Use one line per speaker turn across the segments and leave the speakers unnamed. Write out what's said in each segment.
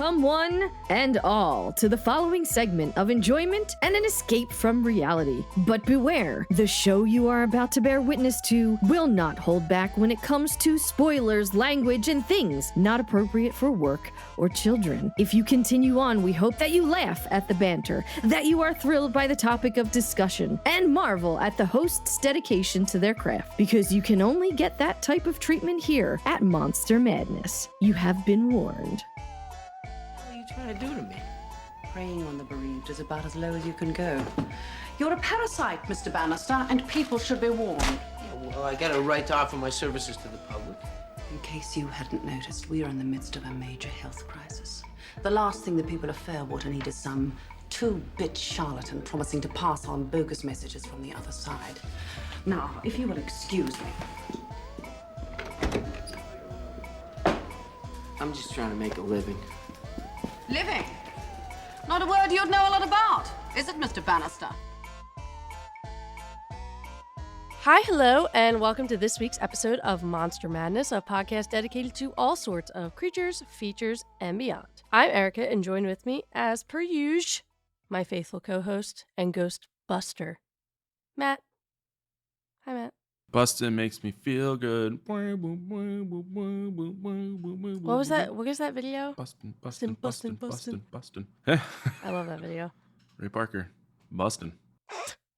Welcome, one and all, to the following segment of enjoyment and an escape from reality. But beware, the show you are about to bear witness to will not hold back when it comes to spoilers, language, and things not appropriate for work or children. If you continue on, we hope that you laugh at the banter, that you are thrilled by the topic of discussion, and marvel at the host's dedication to their craft, because you can only get that type of treatment here at Monster Madness. You have been warned.
What are you trying to do to me? Preying on the bereaved is about as low as you can go. You're a parasite, Mr. Bannister, and people should be warned.
Yeah, well, I got a right to offer my services to the public.
In case you hadn't noticed, we are in the midst of a major health crisis. The last thing the people of Fairwater need is some two-bit charlatan promising to pass on bogus messages from the other side. Now, if you will excuse me.
I'm just trying to make a living.
Living? Not a word you'd know a lot about, is it, Mr. Bannister?
Hi, hello, and welcome to this week's episode of Monster Madness, a podcast dedicated to all sorts of creatures, features, and beyond. I'm Erica, and join with me, as per usual, my faithful co-host and ghost buster, Matt. Hi, Matt.
Bustin' makes me feel good. What
was that? What is that video?
Bustin'.
I love that video.
Ray Parker. Bustin'.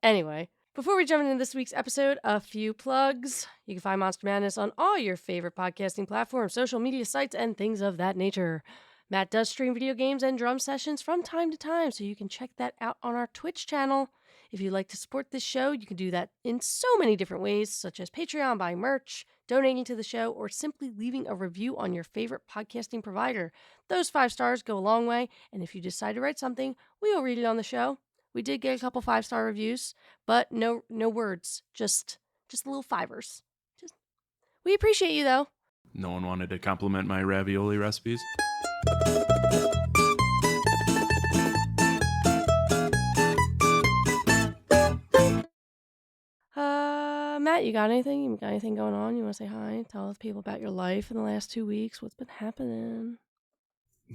Anyway, before we jump into this week's episode, a few plugs. You can find Monster Madness on all your favorite podcasting platforms, social media sites, and things of that nature. Matt does stream video games and drum sessions from time to time, so you can check that out on our Twitch channel. If you'd like to support this show, you can do that in so many different ways, such as Patreon, buying merch, donating to the show, or simply leaving a review on your favorite podcasting provider. Those 5 stars go a long way, and if you decide to write something, we will read it on the show. We did get a couple 5-star reviews, but no words, just little 5ers. We appreciate you, though.
No one wanted to compliment my ravioli recipes.
Matt, you got anything? You got anything going on? You want to say hi? Tell the people about your life in the last 2 weeks. What's been happening?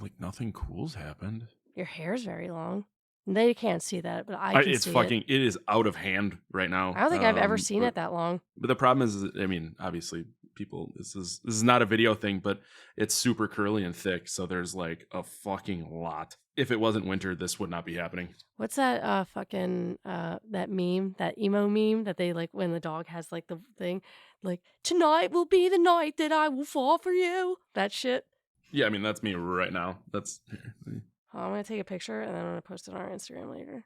Like, nothing cool's happened.
Your hair's very long. They can't see that, but I can see it.
It is out of hand right now.
I don't think I've ever seen it that long.
But the problem is, I mean, obviously, people, this is not a video thing, but it's super curly and thick, so there's like a fucking lot. If it wasn't winter, this would not be happening.
What's that that meme, that emo meme that they like when the dog has like the thing, like, tonight will be the night that I will fall for you. That shit.
Yeah, I mean, that's me right now.
I'm going to take a picture and then I'm going to post it on our Instagram later.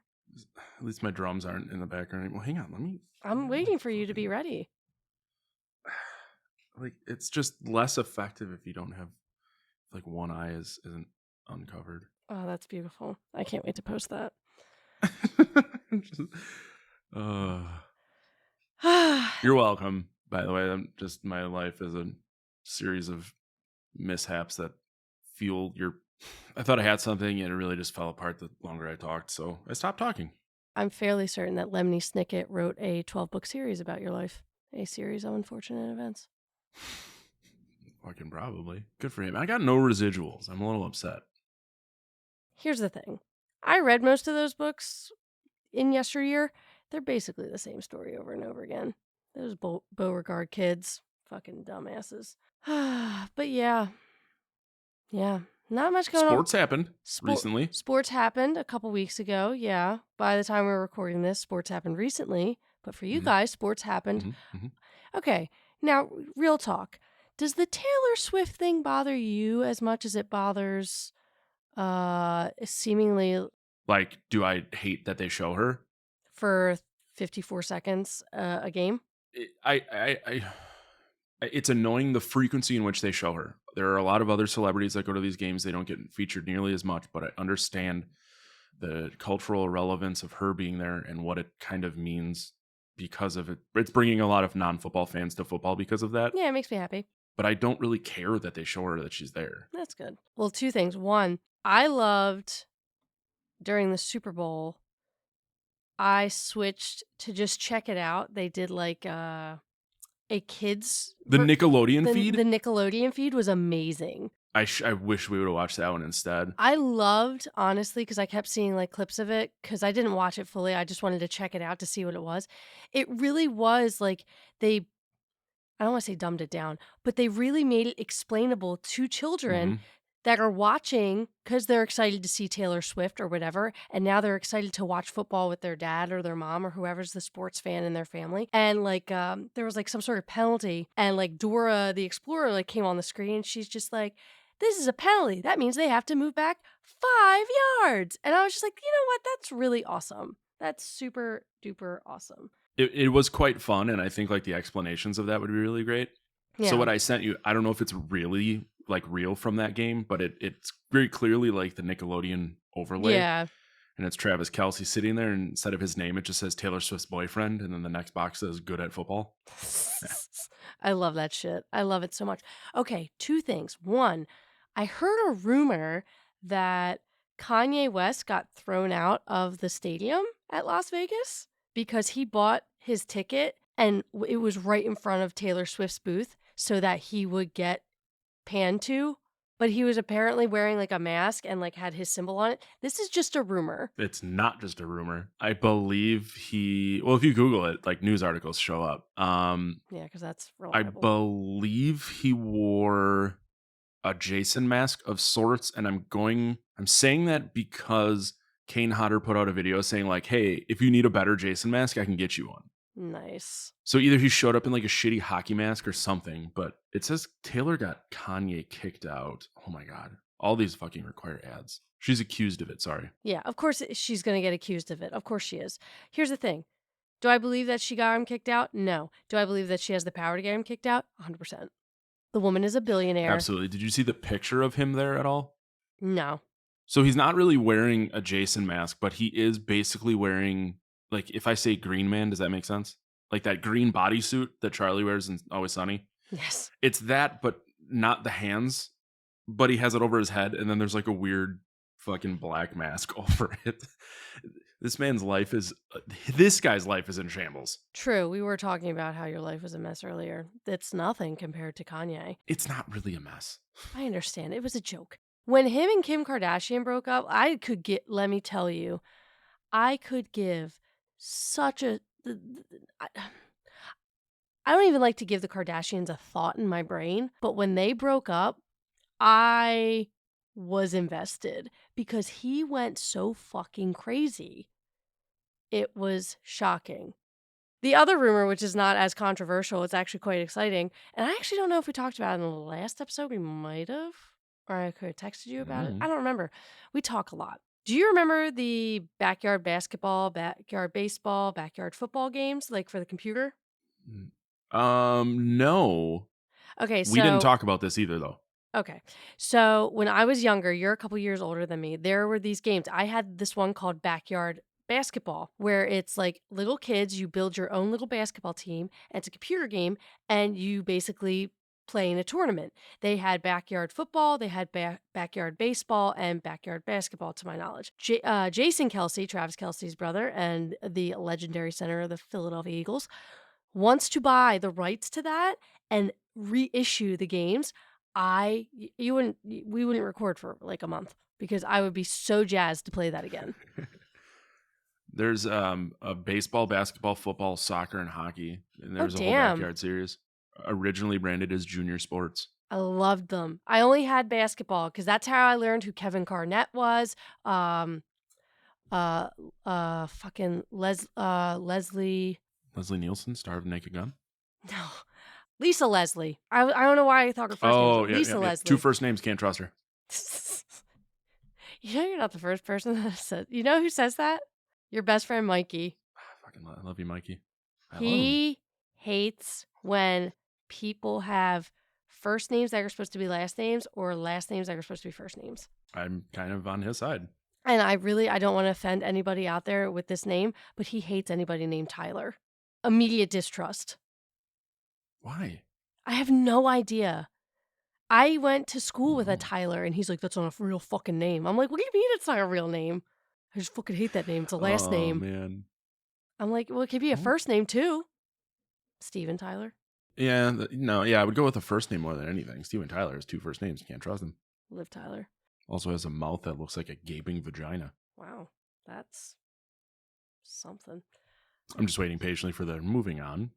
At least my drums aren't in the background anymore. Hang on,
I'm waiting for you to be ready.
Like, it's just less effective if you don't have, like, one eye isn't uncovered.
Oh, that's beautiful. I can't wait to post that.
You're welcome, by the way. My life is a series of mishaps that fuel your... I thought I had something, and it really just fell apart the longer I talked, so I stopped talking.
I'm fairly certain that Lemony Snicket wrote a 12-book series about your life. A series of unfortunate events.
Fucking probably. Good for him. I got no residuals. I'm a little upset.
Here's the thing. I read most of those books in yesteryear. They're basically the same story over and over again. Those Beauregard kids. Fucking dumbasses. But yeah. Yeah. Not much going on.
Sports happened recently.
Sports happened a couple weeks ago, yeah. By the time we were recording this, sports happened recently. But for you guys, sports happened. Okay, now, real talk. Does the Taylor Swift thing bother you as much as it bothers seemingly...
Like, do I hate that they show her?
For 54 seconds a game?
It's annoying the frequency in which they show her. There are a lot of other celebrities that go to these games. They don't get featured nearly as much, but I understand the cultural relevance of her being there and what it kind of means because of it. It's bringing a lot of non-football fans to football because of that.
Yeah, it makes me happy.
But I don't really care that they show her that she's there.
That's good. Well, 2 things. 1, I loved during the Super Bowl, I switched to just check it out. They did like a kids...
The Nickelodeon feed?
The Nickelodeon feed was amazing.
I wish we would have watched that one instead.
I loved, honestly, because I kept seeing like clips of it because I didn't watch it fully. I just wanted to check it out to see what it was. It really was like I don't want to say dumbed it down, but they really made it explainable to children that are watching because they're excited to see Taylor Swift or whatever. And now they're excited to watch football with their dad or their mom or whoever's the sports fan in their family. And like, there was like some sort of penalty. And like Dora the Explorer like came on the screen. And she's just like, this is a penalty. That means they have to move back 5 yards. And I was just like, you know what? That's really awesome. That's super duper awesome.
It was quite fun, and I think like the explanations of that would be really great.
Yeah.
So what I sent you, I don't know if it's really like real from that game, but it's very clearly like the Nickelodeon overlay.
Yeah.
And it's Travis Kelce sitting there, and instead of his name, it just says Taylor Swift's boyfriend, and then the next box says good at football.
I love that shit. I love it so much. Okay, 2 things. 1, I heard a rumor that Kanye West got thrown out of the stadium at Las Vegas because he bought his ticket and it was right in front of Taylor Swift's booth so that he would get panned to. But he was apparently wearing like a mask and like had his symbol on it. This is just a rumor.
It's not just a rumor. I believe well, if you Google it, like news articles show up.
Yeah, because that's reliable.
I believe he wore a Jason mask of sorts, and I'm saying that because Kane Hodder put out a video saying like, hey, if you need a better Jason mask, I can get you one.
Nice.
So either he showed up in like a shitty hockey mask or something, but it says Taylor got Kanye kicked out. Oh my God. All these fucking require ads. She's accused of it, sorry.
Yeah, of course she's going to get accused of it. Of course she is. Here's the thing. Do I believe that she got him kicked out? No. Do I believe that she has the power to get him kicked out? 100%. The woman is a billionaire.
Absolutely. Did you see the picture of him there at all?
No.
So he's not really wearing a Jason mask, but he is basically wearing, like, if I say Green Man, does that make sense? Like that green bodysuit that Charlie wears in Always Sunny?
Yes.
It's that, but not the hands. But he has it over his head, and then there's like a weird fucking black mask over it. This guy's life is in shambles.
True. We were talking about how your life was a mess earlier. It's nothing compared to Kanye.
It's not really a mess.
I understand. It was a joke. When him and Kim Kardashian broke up, let me tell you, I could give such a, I don't even like to give the Kardashians a thought in my brain, but when they broke up, I was invested because he went so fucking crazy. It was shocking. The other rumor, which is not as controversial, it's actually quite exciting, and I actually don't know if we talked about it in the last episode. We might have. Or I could have texted you about it. I don't remember. We talk a lot. Do you remember the backyard basketball, backyard baseball, backyard football games, like for the computer?
No.
Okay, so
we didn't talk about this either, though.
Okay, so when I was younger, you're a couple years older than me, there were these games. I had this one called Backyard Basketball, where it's like little kids, you build your own little basketball team, and it's a computer game, and you basically play in a tournament. They had backyard football, they had backyard baseball, and backyard basketball, to my knowledge. Jason Kelce, Travis Kelce's brother, and the legendary center of the Philadelphia Eagles, wants to buy the rights to that and reissue the games. We wouldn't record for like a month because I would be so jazzed to play that again.
There's a baseball, basketball, football, soccer, and hockey, and there's a whole backyard series. Originally branded as Junior Sports.
I loved them. I only had basketball because that's how I learned who Kevin Garnett was. Fucking Leslie
Nielsen, star of Naked Gun.
No, Lisa Leslie. I don't know why I thought her first name was Lisa Leslie.
2 first names, can't trust her.
You know you're not the first person that said. You know who says that? Your best friend Mikey.
I love you, Mikey.
He hates when people have first names that are supposed to be last names or last names that are supposed to be first names.
I'm kind of on his side.
And I don't want to offend anybody out there with this name, but he hates anybody named Tyler. Immediate distrust.
Why?
I have no idea. I went to school with a Tyler, and he's like, that's not a real fucking name. I'm like, what do you mean it's not a real name? I just fucking hate that name. It's a last name.
Oh, man.
I'm like, well, it could be a first name, too. Steven Tyler.
Yeah, I would go with the first name more than anything. Steven Tyler has 2 first names. You can't trust him.
Liv Tyler.
Also has a mouth that looks like a gaping vagina.
Wow, that's something.
I'm just waiting patiently for the moving on.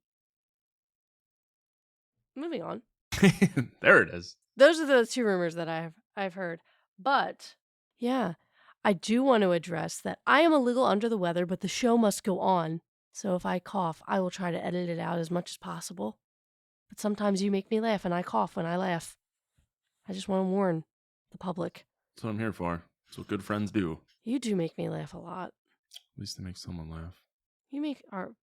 Moving on.
There it is.
Those are the two rumors that I've heard. But yeah, I do want to address that I am a little under the weather, but the show must go on. So if I cough, I will try to edit it out as much as possible. But sometimes you make me laugh and I cough when I laugh. I just want to warn the public.
That's what I'm here for. That's what good friends do.
You do make me laugh a lot.
At least they make someone laugh.
You make our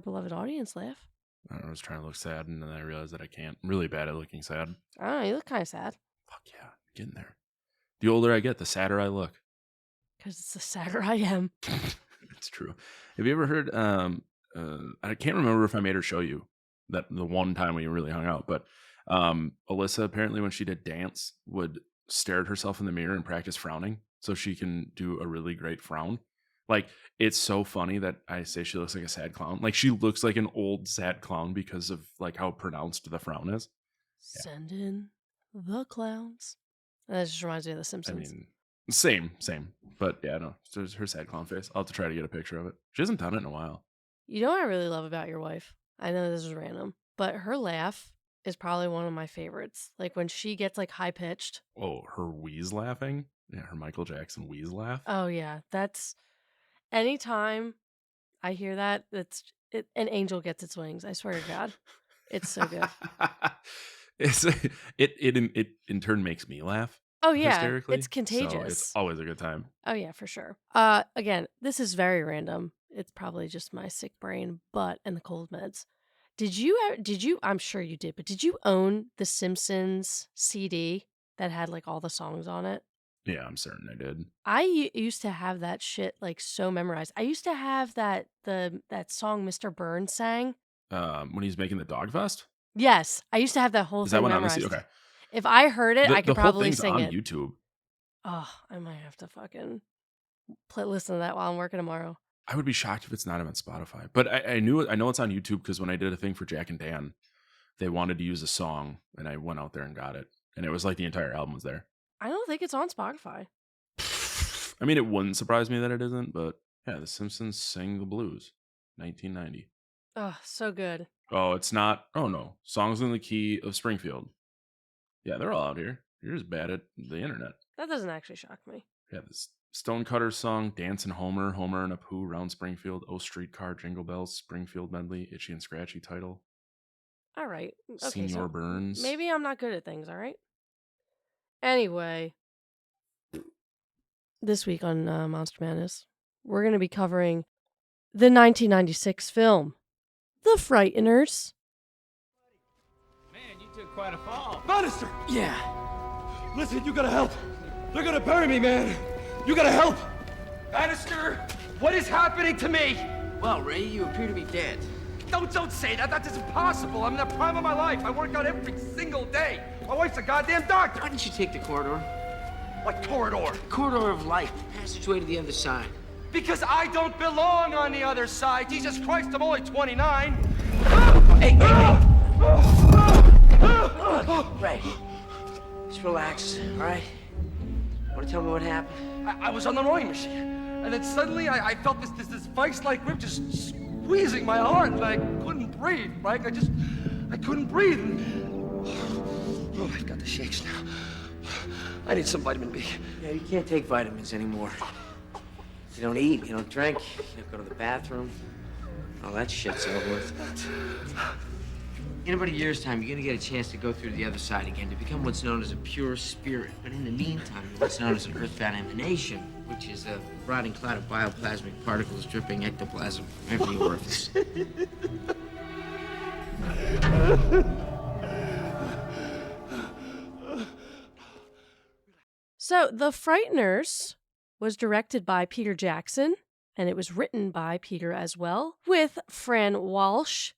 beloved audience laugh.
I don't know, I was trying to look sad, and then I realized that I can't. I'm really bad at looking sad.
I don't know, you look kind of sad.
Fuck yeah, getting there. The older I get, the sadder I look.
Because it's the sadder I am.
It's true. Have you ever heard, I can't remember if I made her show you that the one time we really hung out, but Alyssa, apparently when she did dance, would stare at herself in the mirror and practice frowning so she can do a really great frown. Like, it's so funny that I say she looks like a sad clown. Like, she looks like an old sad clown because of like how pronounced the frown is. Yeah.
Send in the clowns. That just reminds me of The
I
Simpsons.
mean, same. But yeah, no, there's her sad clown face. I'll have to try to get a picture of it. She hasn't done it in a while.
You know what I really love about your wife? I know this is random, but her laugh is probably one of my favorites. Like when she gets like high pitched.
Oh, her wheeze laughing? Yeah, her Michael Jackson wheeze laugh.
Oh yeah, that's anytime I hear that, an angel gets its wings. I swear to God, it's so good.
It in turn makes me laugh.
Oh yeah,
Hysterically.
it's contagious.
So it's always a good time.
Oh yeah, for sure. Again, this is very random. It's probably just my sick brain, and the cold meds. Did you? I'm sure you did, but did you own the Simpsons CD that had like all the songs on it?
Yeah, I'm certain I did.
I used to have that shit like so memorized. I used to have that song Mr. Burns sang.
When he's making the dog fest?
Yes, I used to have that whole
Is
thing
that one
memorized.
on the Okay.
If I heard it, I could
the whole
probably
thing's
sing
on
it.
YouTube.
Oh, I might have to fucking listen to that while I'm working tomorrow.
I would be shocked if it's not on Spotify. But I know it's on YouTube because when I did a thing for Jack and Dan, they wanted to use a song, and I went out there and got it. And it was like the entire album was there.
I don't think it's on Spotify.
I mean, it wouldn't surprise me that it isn't, but yeah, The Simpsons Sing the Blues, 1990.
Oh, so good.
Oh, it's not. Oh, no. Songs in the Key of Springfield. Yeah, they're all out here. You're just bad at the internet.
That doesn't actually shock me.
Yeah, this Stonecutter song, Dancin' Homer, Homer and Apu, Round Springfield, Oh Streetcar, Jingle Bells, Springfield Medley, Itchy and Scratchy title.
All right. Okay,
Senior
so
Burns.
maybe I'm not good at things, all right? Anyway, this week on Monster Madness, we're going to be covering the 1996 film, The Frighteners.
Man, you took quite a fall.
Bannister!
Yeah.
Listen, you gotta help. They're gonna bury me, man. You gotta help.
Bannister, what is happening to me?
Well, Ray, you appear to be dead.
Don't say that. That is impossible. I'm in the prime of my life. I work out every single day. My wife's a goddamn doctor.
Why didn't you take the corridor?
What corridor?
Corridor of light. Passageway to the other side.
Because I don't belong on the other side. Jesus Christ, I'm only 29.
Hey. Ray, just relax, all right? Want to tell me what happened?
I was on the rowing machine, and then suddenly I felt this vice-like grip just squeezing my heart, and I couldn't breathe, Mike. I couldn't breathe. Oh, I've got the shakes now. I need some vitamin B.
Yeah, you can't take vitamins anymore. You don't eat, you don't drink, you don't go to the bathroom. All that shit's over with. In about a year's time, you're gonna get a chance to go through to the other side again, to become what's known as a pure spirit. But in the meantime, you're what's known as an earthbound emanation, which is a rotting cloud of bioplasmic particles dripping ectoplasm from every orifice.
So, The Frighteners was directed by Peter Jackson, and it was written by Peter as well, with Fran Walsh.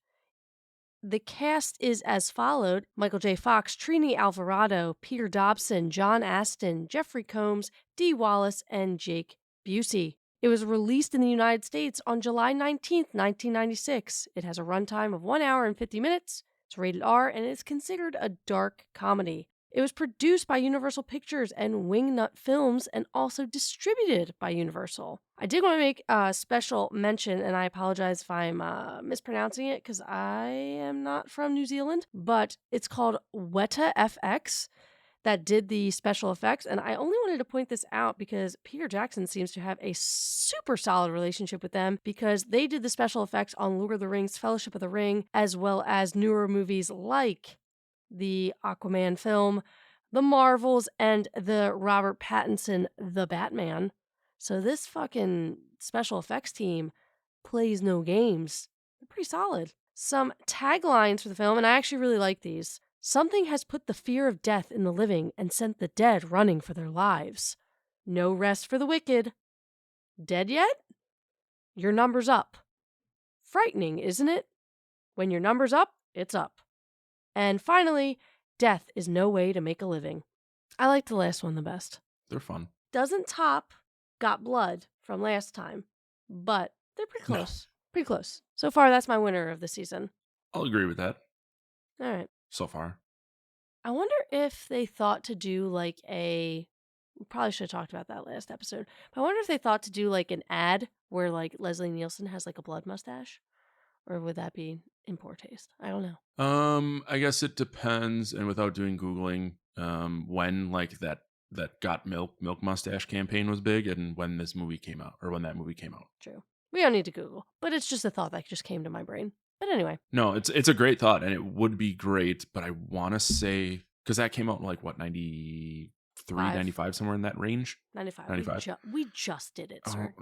The cast is as followed: Michael J. Fox, Trini Alvarado, Peter Dobson, John Aston, Jeffrey Combs, Dee Wallace, and Jake Busey. It was released in the United States on July 19th, 1996. It has a runtime of 1 hour and 50 minutes. It's rated R, and it's considered a dark comedy. It was produced by Universal Pictures and Wingnut Films and also distributed by Universal. I did want to make a special mention, and I apologize if I'm mispronouncing it because I am not from New Zealand, but it's called Weta FX that did the special effects. And I only wanted to point this out because Peter Jackson seems to have a super solid relationship with them because they did the special effects on Lord of the Rings, Fellowship of the Ring, as well as newer movies like the Aquaman film, The Marvels, and the Robert Pattinson The Batman. So this fucking special effects team plays no games. They're pretty solid. Some taglines for the film, and I actually really like these. Something has put the fear of death in the living and sent the dead running for their lives. No rest for the wicked. Dead yet? Your number's up. Frightening, isn't it? When your number's up, it's up. And finally, death is no way to make a living. I like the last one the best.
They're fun.
Doesn't top Got Blood from last time, but they're pretty close. No. Pretty close. So far, that's my winner of the season.
I'll agree with that.
All right.
So far.
I wonder if they thought to do like we probably should have talked about that last episode, but I wonder if they thought to do like an ad where like Leslie Nielsen has like a blood mustache, or would that be in poor taste? I don't know.
I guess it depends, and without doing Googling, when like that Got Milk mustache campaign was big and when this movie came out, or when that movie came out.
True. We don't need to Google, but it's just a thought that just came to my brain. But anyway.
No, it's a great thought, and it would be great, but I want to say, because that came out in like, what, 93, 95, somewhere in that range?
95. We just did it, sir.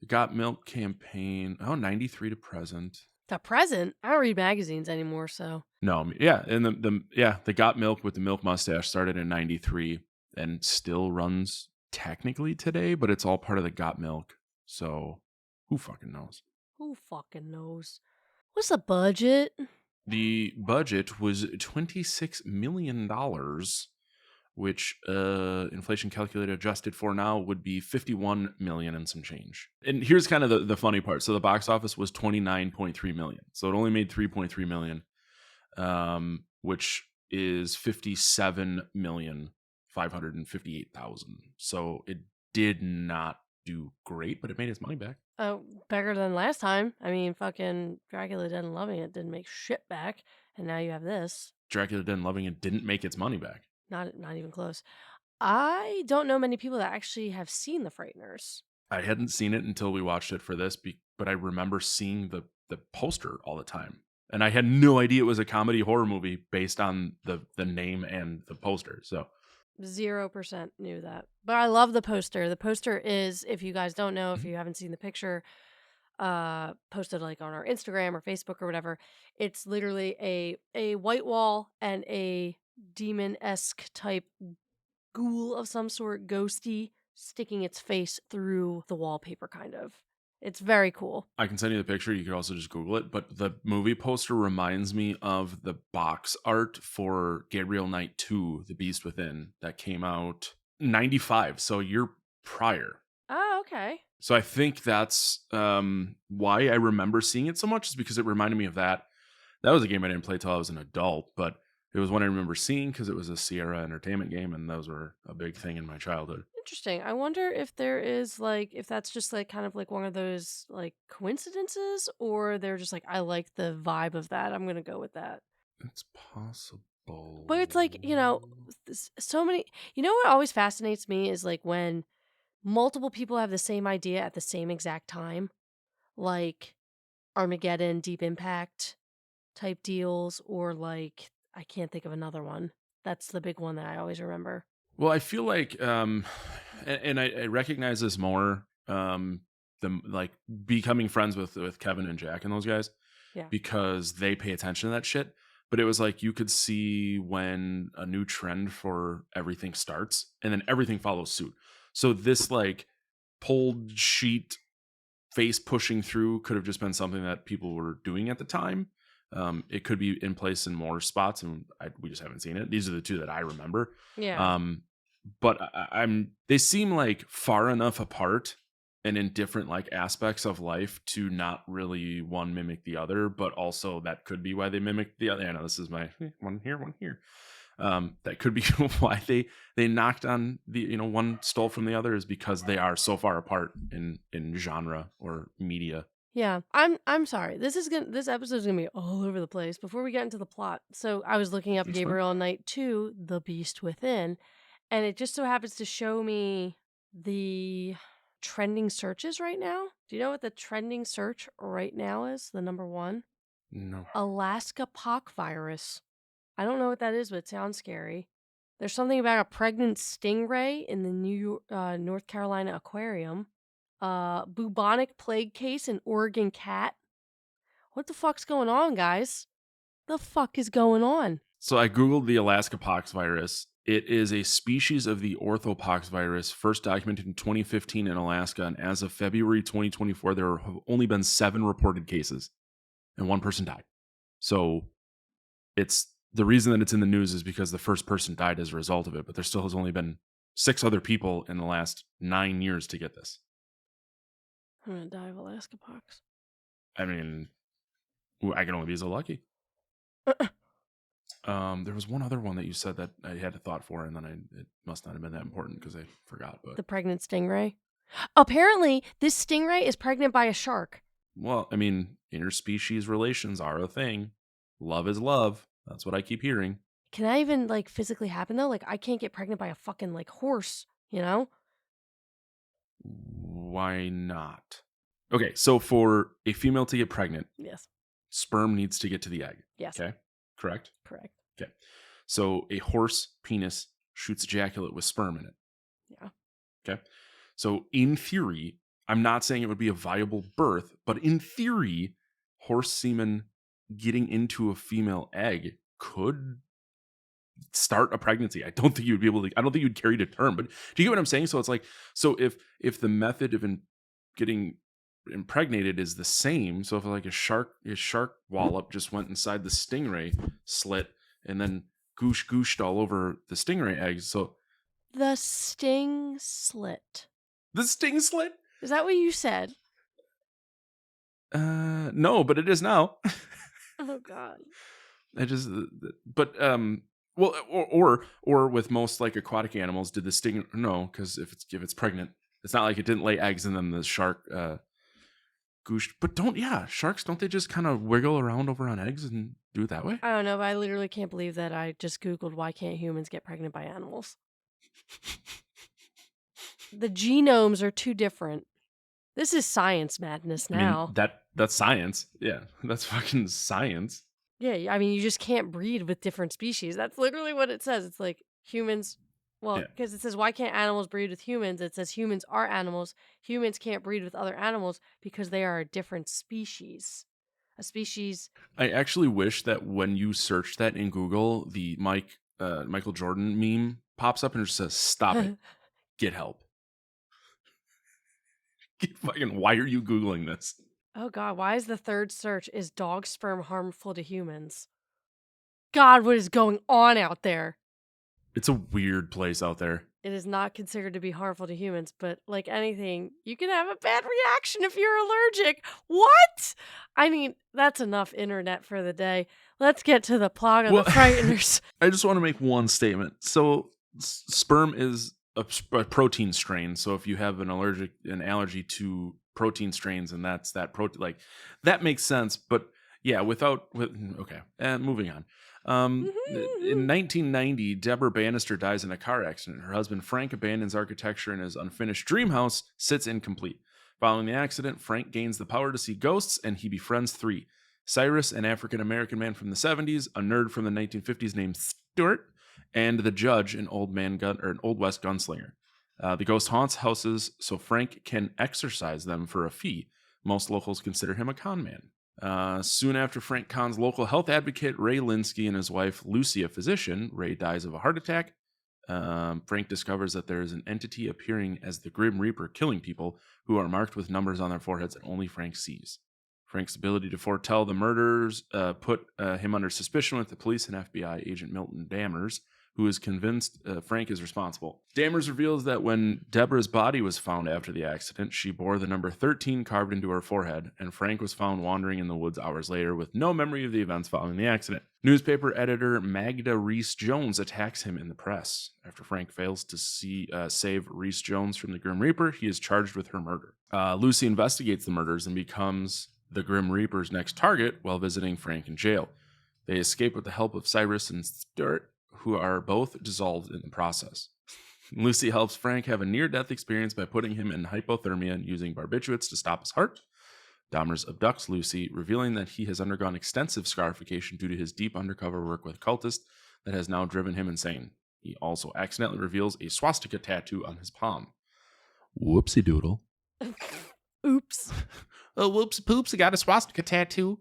Got Milk campaign, 93 to present.
To present? I don't read magazines anymore, so.
No, yeah, and the Got Milk with the milk mustache started in 93 and still runs technically today, but it's all part of the Got Milk, so who fucking knows?
Who fucking knows? What's the budget?
The budget was $26 million, which inflation calculated adjusted for now would be $51 million and some change. And here's kind of the funny part. So the box office was $29.3 million. So it only made $3.3 million, which is $57,558,000. So it did not do great, but it made its money back.
Oh, better than last time. I mean, fucking Dracula Dead and Loving It didn't make shit back, and now you have this.
Dracula Dead and Loving It didn't make its money back.
Not even close. I don't know many people that actually have seen The Frighteners.
I hadn't seen it until we watched it for this, but I remember seeing the poster all the time. And I had no idea it was a comedy horror movie based on the name and the poster, so...
0% knew that. But I love the poster. The poster is, if you guys don't know, if you haven't seen the picture, posted like on our Instagram or Facebook or whatever, it's literally a white wall and a demon-esque type ghoul of some sort, ghosty, sticking its face through the wallpaper kind of. It's very cool.
I can send you the picture. You could also just Google it. But the movie poster reminds me of the box art for Gabriel Knight 2, The Beast Within, that came out 95, so a year prior.
Oh, okay.
So I think that's why I remember seeing it so much, is because it reminded me of that. That was a game I didn't play till I was an adult, but it was one I remember seeing because it was a Sierra Entertainment game, and those were a big thing in my childhood.
Interesting. I wonder if there is like, if that's just like kind of like one of those like coincidences, or they're just like, I like the vibe of that, I'm gonna go with that.
It's possible.
But it's like, you know, so many, you know what always fascinates me is like when multiple people have the same idea at the same exact time, like Armageddon, Deep Impact type deals, or like, I can't think of another one. That's the big one that I always remember.
Well, I feel like, and I recognize this more, like becoming friends with Kevin and Jack and those guys, because they pay attention to that shit. But it was like you could see when a new trend for everything starts, and then everything follows suit. So this like pulled sheet face pushing through could have just been something that people were doing at the time. It could be in place in more spots, and we just haven't seen it. These are the two that I remember.
Yeah.
But they seem like far enough apart and in different like aspects of life to not really one mimic the other, but also that could be why they mimic the other. I know this is my one here, one here. That could be why they knocked on the, one stole from the other, is because they are so far apart in genre or media.
Yeah, I'm sorry. This episode is gonna be all over the place. Before we get into the plot, so I was looking up
That's fine.
Gabriel Knight 2, The Beast Within, and it just so happens to show me the trending searches right now. Do you know what the trending search right now is? The number one?
No.
Alaska pockvirus. I don't know what that is, but it sounds scary. There's something about a pregnant stingray in the North Carolina aquarium. Bubonic plague case in Oregon cat. What the fuck's going on, guys? The fuck is going on?
So I Googled the Alaska pox virus. It is a species of the orthopox virus, first documented in 2015 in Alaska. And as of February 2024, there have only been 7 reported cases and 1 person died. So the reason that it's in the news is because the first person died as a result of it. But there still has only been 6 other people in the last 9 years to get this.
I'm gonna die of Alaska pox.
I mean, I can only be so lucky. There was one other one that you said that I had a thought for, and then it must not have been that important because I forgot. But
the pregnant stingray. Apparently, this stingray is pregnant by a shark.
Well, I mean, interspecies relations are a thing. Love is love. That's what I keep hearing.
Can that even physically happen though? I can't get pregnant by a fucking horse, you know?
Why not? Okay, so for a female to get pregnant,
yes,
sperm needs to get to the egg.
Yes.
Okay, correct?
Correct.
Okay, so a horse penis shoots ejaculate with sperm in it.
Yeah.
Okay, so in theory, I'm not saying it would be a viable birth, but in theory, horse semen getting into a female egg could start a pregnancy. I don't think you would be able to. I don't think you'd carry to term. But do you get what I'm saying? So it's so if the method of getting impregnated is the same, so if a shark wallop just went inside the stingray slit and then gooshed all over the stingray eggs, so
the sting slit.
The sting slit?
Is that what you said?
No, but it is now.
Oh God.
Well, or with most aquatic animals, did the sting? No, because if it's pregnant, it's not like it didn't lay eggs and then the shark gooshed. But sharks, don't they just kind of wiggle around over on eggs and do it that way?
I don't know, but I literally can't believe that I just Googled why can't humans get pregnant by animals. The genomes are too different. This is science madness now.
I mean, that's science. Yeah, that's fucking science.
Yeah, I mean, you just can't breed with different species. That's literally what it says. It's humans, because it says, why can't animals breed with humans? It says humans are animals. Humans can't breed with other animals because they are a different species. A species.
I actually wish that when you search that in Google, the Michael Jordan meme pops up and it just says, stop it. Get help. Fucking, why are you Googling this?
Oh God, why is the third search, is dog sperm harmful to humans? God, what is going on out there?
It's a weird place out there.
It is not considered to be harmful to humans, but like anything, you can have a bad reaction if you're allergic. What? I mean, that's enough internet for the day. Let's get to the plot of the Frighteners.
I just want to make one statement. So sperm is a protein strain. So if you have an allergy to protein strains, and that's that protein, that makes sense. But yeah, moving on. In 1990, Deborah Bannister dies in a car accident. Her husband Frank abandons architecture, and his unfinished dream house sits incomplete. Following the accident, Frank gains the power to see ghosts, and he befriends 3: Cyrus, an African-American man from the 70s, a nerd from the 1950s named Stuart, and the judge, an Old West gunslinger. The ghost haunts houses so Frank can exorcise them for a fee. Most locals consider him a con man. Soon after Frank cons local health advocate Ray Linsky and his wife Lucy, a physician, Ray dies of a heart attack. Frank discovers that there is an entity appearing as the Grim Reaper, killing people who are marked with numbers on their foreheads that only Frank sees. Frank's ability to foretell the murders put him under suspicion with the police and FBI agent Milton Dammers, who is convinced Frank is responsible. Dammers reveals that when Deborah's body was found after the accident, she bore the number 13 carved into her forehead, and Frank was found wandering in the woods hours later with no memory of the events following the accident. Newspaper editor Magda Reese-Jones attacks him in the press. After Frank fails to save Reese-Jones from the Grim Reaper, he is charged with her murder. Lucy investigates the murders and becomes the Grim Reaper's next target while visiting Frank in jail. They escape with the help of Cyrus and Stuart, who are both dissolved in the process. Lucy helps Frank have a near-death experience by putting him in hypothermia and using barbiturates to stop his heart. Dahmers abducts Lucy, revealing that he has undergone extensive scarification due to his deep undercover work with cultists that has now driven him insane. He also accidentally reveals a swastika tattoo on his palm. Whoopsie doodle.
Oops.
Oh, whoops poops, I got a swastika tattoo.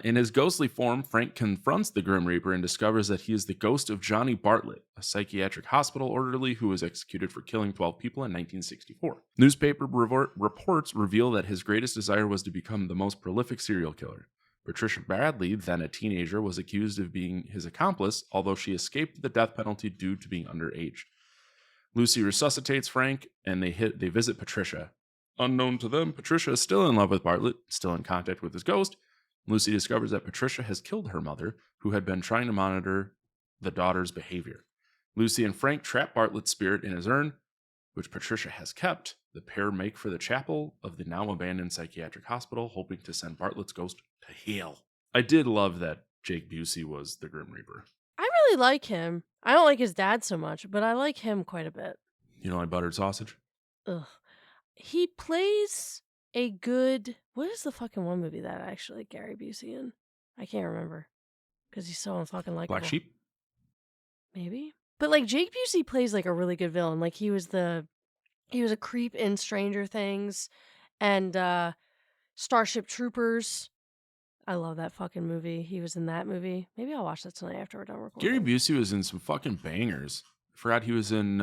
In his ghostly form, Frank confronts the Grim Reaper and discovers that he is the ghost of Johnny Bartlett, a psychiatric hospital orderly who was executed for killing 12 people in 1964. Newspaper reports reveal that his greatest desire was to become the most prolific serial killer. Patricia Bradley, then a teenager, was accused of being his accomplice, although she escaped the death penalty due to being underage. Lucy resuscitates Frank, and they visit Patricia. Unknown to them, Patricia is still in love with Bartlett, still in contact with his ghost. Lucy discovers that Patricia has killed her mother, who had been trying to monitor the daughter's behavior. Lucy and Frank trap Bartlett's spirit in his urn, which Patricia has kept. The pair make for the chapel of the now abandoned psychiatric hospital, hoping to send Bartlett's ghost to hell. I did love that Jake Busey was the Grim Reaper.
I really like him. I don't like his dad so much, but I like him quite a bit.
You don't like buttered sausage?
Ugh. He plays a good... What is the fucking one movie that actually Gary Busey in? I can't remember. Because he's so unfucking likable.
Black Sheep?
Maybe. But like Jake Busey plays like a really good villain. Like he was a creep in Stranger Things and Starship Troopers. I love that fucking movie. He was in that movie. Maybe I'll watch that tonight after we're done recording.
Gary Busey was in some fucking bangers. I forgot he was in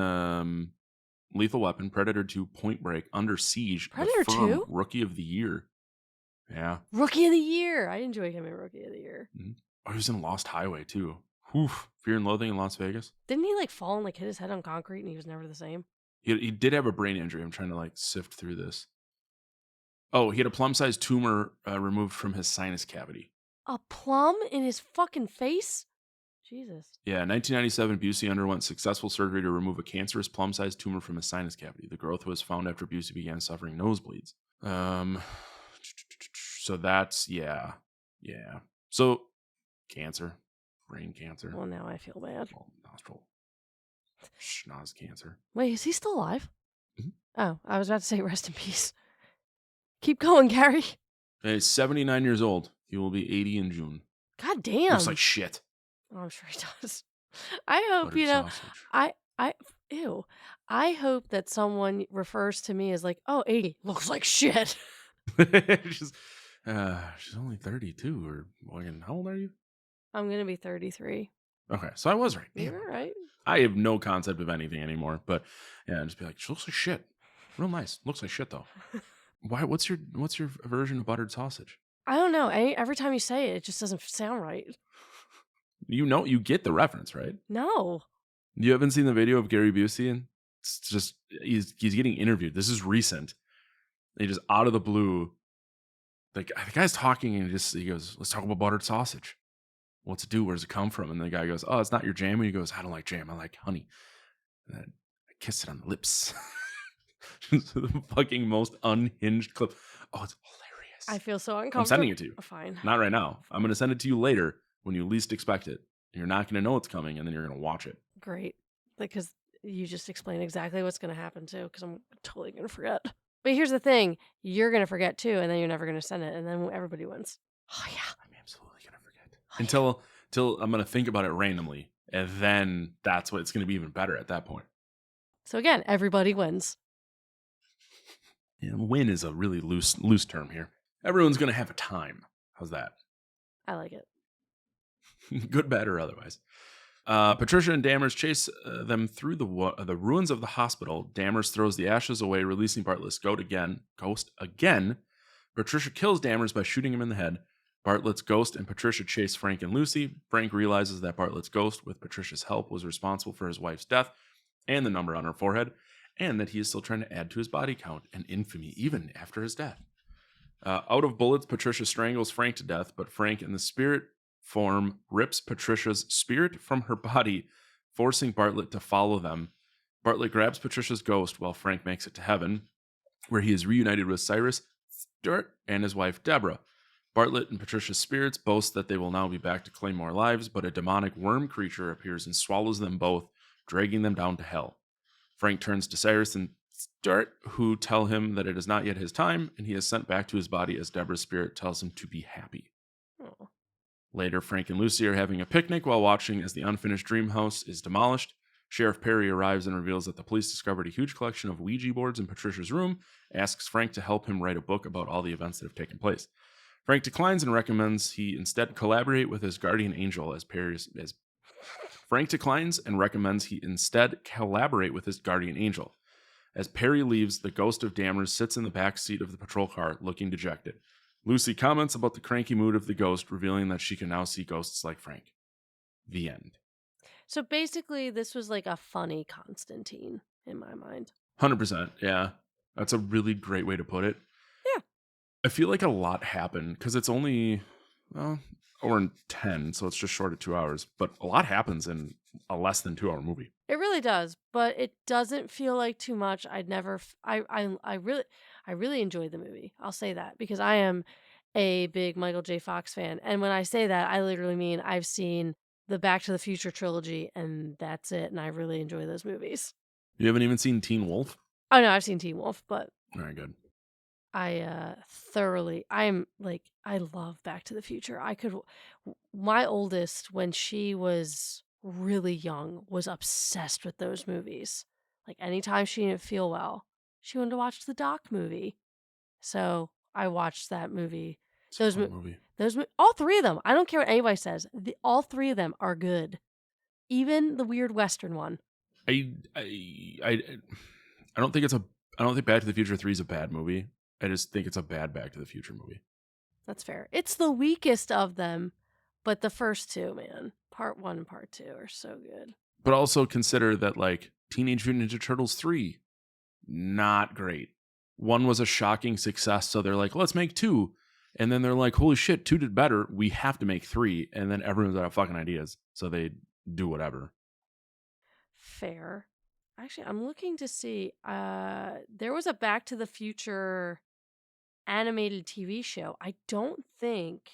Lethal Weapon, Predator 2, Point Break, Under Siege,
Predator 2?
Rookie of the Year. Yeah.
Rookie of the Year. I enjoy him in Rookie of the Year.
Mm-hmm. Oh, he was in Lost Highway too. Oof. Fear and Loathing in Las Vegas.
Didn't he like fall and like hit his head on concrete and he was never the same?
He did have a brain injury. I'm trying to like sift through this. Oh, he had a plum-sized tumor removed from his sinus cavity.
A plum in his fucking face? Jesus.
Yeah, in 1997, Busey underwent successful surgery to remove a cancerous plum-sized tumor from his sinus cavity. The growth was found after Busey began suffering nosebleeds. So that's, yeah. So, cancer. Brain cancer.
Well, now I feel bad.
Nostril. Schnoz cancer.
Wait, is he still alive?
Mm-hmm.
Oh, I was about to say rest in peace. Keep going, Gary.
He's 79 years old. He will be 80 in June.
God damn.
Looks like shit.
Oh, I'm sure he does. I hope,
Buttered sausage.
Ew. I hope that someone refers to me as like, oh, 80. Looks like shit.
she's only 32 or how old are you?
I'm going to be 33.
Okay, so I was right. Damn.
You're right.
I have no concept of anything anymore, but yeah, just be like, she looks like shit. Real nice. Looks like shit though. Why? What's your version of buttered sausage?
I don't know. Every time you say it, it just doesn't sound right.
You get the reference, right?
No.
You haven't seen the video of Gary Busey, and it's just he's getting interviewed. This is recent. He just out of the blue, the guy's talking, and he goes, "Let's talk about buttered sausage. What's it do? Where does it come from?" And the guy goes, "Oh, it's not your jam." And he goes, "I don't like jam. I like honey." And then I kissed it on the lips. The fucking most unhinged clip. Oh, it's hilarious.
I feel so uncomfortable.
I'm sending it to you.
Fine.
Not right now. I'm going to send it to you later when you least expect it. You're not going to know it's coming, and then you're going to watch it.
Great. Because you just explained exactly what's going to happen, too, because I'm totally going to forget. But here's the thing. You're going to forget, too, and then you're never going to send it, and then everybody wins. Oh, yeah. I'm
absolutely going to forget. Until I'm going to think about it randomly, and then that's what it's going to be even better at that point.
So, again, everybody wins.
Yeah, win is a really loose term here. Everyone's going to have a time. How's that?
I like it.
Good, bad, or otherwise. Patricia and Dammers chase them through the ruins of the hospital. Dammers throws the ashes away, releasing Bartlett's ghost again. Patricia kills Dammers by shooting him in the head. Bartlett's ghost and Patricia chase Frank and Lucy. Frank realizes that Bartlett's ghost, with Patricia's help, was responsible for his wife's death and the number on her forehead, and that he is still trying to add to his body count and infamy even after his death. Out of bullets, Patricia strangles Frank to death, but Frank in the spirit form rips Patricia's spirit from her body, forcing Bartlett to follow them. Bartlett grabs Patricia's ghost while Frank makes it to heaven, where he is reunited with Cyrus, Stuart, and his wife Deborah. Bartlett and Patricia's spirits boast that they will now be back to claim more lives, but a demonic worm creature appears and swallows them both, dragging them down to hell. Frank turns to Cyrus and Stuart, who tell him that it is not yet his time, and he is sent back to his body as Deborah's spirit tells him to be happy.
Oh.
Later, Frank and Lucy are having a picnic while watching as the unfinished dream house is demolished. Sheriff Perry arrives and reveals that the police discovered a huge collection of Ouija boards in Patricia's room, asks Frank to help him write a book about all the events that have taken place. Frank declines and recommends he instead collaborate with his guardian angel as As Perry leaves, the ghost of Dammers sits in the back seat of the patrol car, looking dejected. Lucy comments about the cranky mood of the ghost, revealing that she can now see ghosts like Frank. The end.
So basically, this was like a funny Constantine in my mind.
100%, yeah. That's a really great way to put it.
Yeah.
I feel like a lot happened, because it's only, well, hour and 10, so it's just short of 2 hours. But a lot happens in a less than 2 hour movie.
It really does, but it doesn't feel like too much. I really enjoyed the movie. I'll say that because I am a big Michael J. Fox fan. And when I say that, I literally mean I've seen the Back to the Future trilogy and that's it. And I really enjoy those movies.
You haven't even seen Teen Wolf?
Oh no, I've seen Teen Wolf, but
Very good.
I love Back to the Future. My oldest, when she was really young, was obsessed with those movies. Like anytime she didn't feel well, she wanted to watch the Doc movie. So I watched that movie. All three of them. I don't care what anybody says. All three of them are good. Even the weird Western one.
I don't think Back to the Future 3 is a bad movie. I just think it's a bad Back to the Future movie.
That's fair. It's the weakest of them, but the first two, man, part 1 and part 2 are so good.
But also consider that, like, Teenage Mutant Ninja Turtles 3, not great. 1 was a shocking success, so they're like, let's make 2. And then they're like, holy shit, 2 did better. We have to make 3. And then everyone's out of fucking ideas, so they do whatever.
Fair. Actually, I'm looking to see. There was a Back to the Future animated TV show. I don't think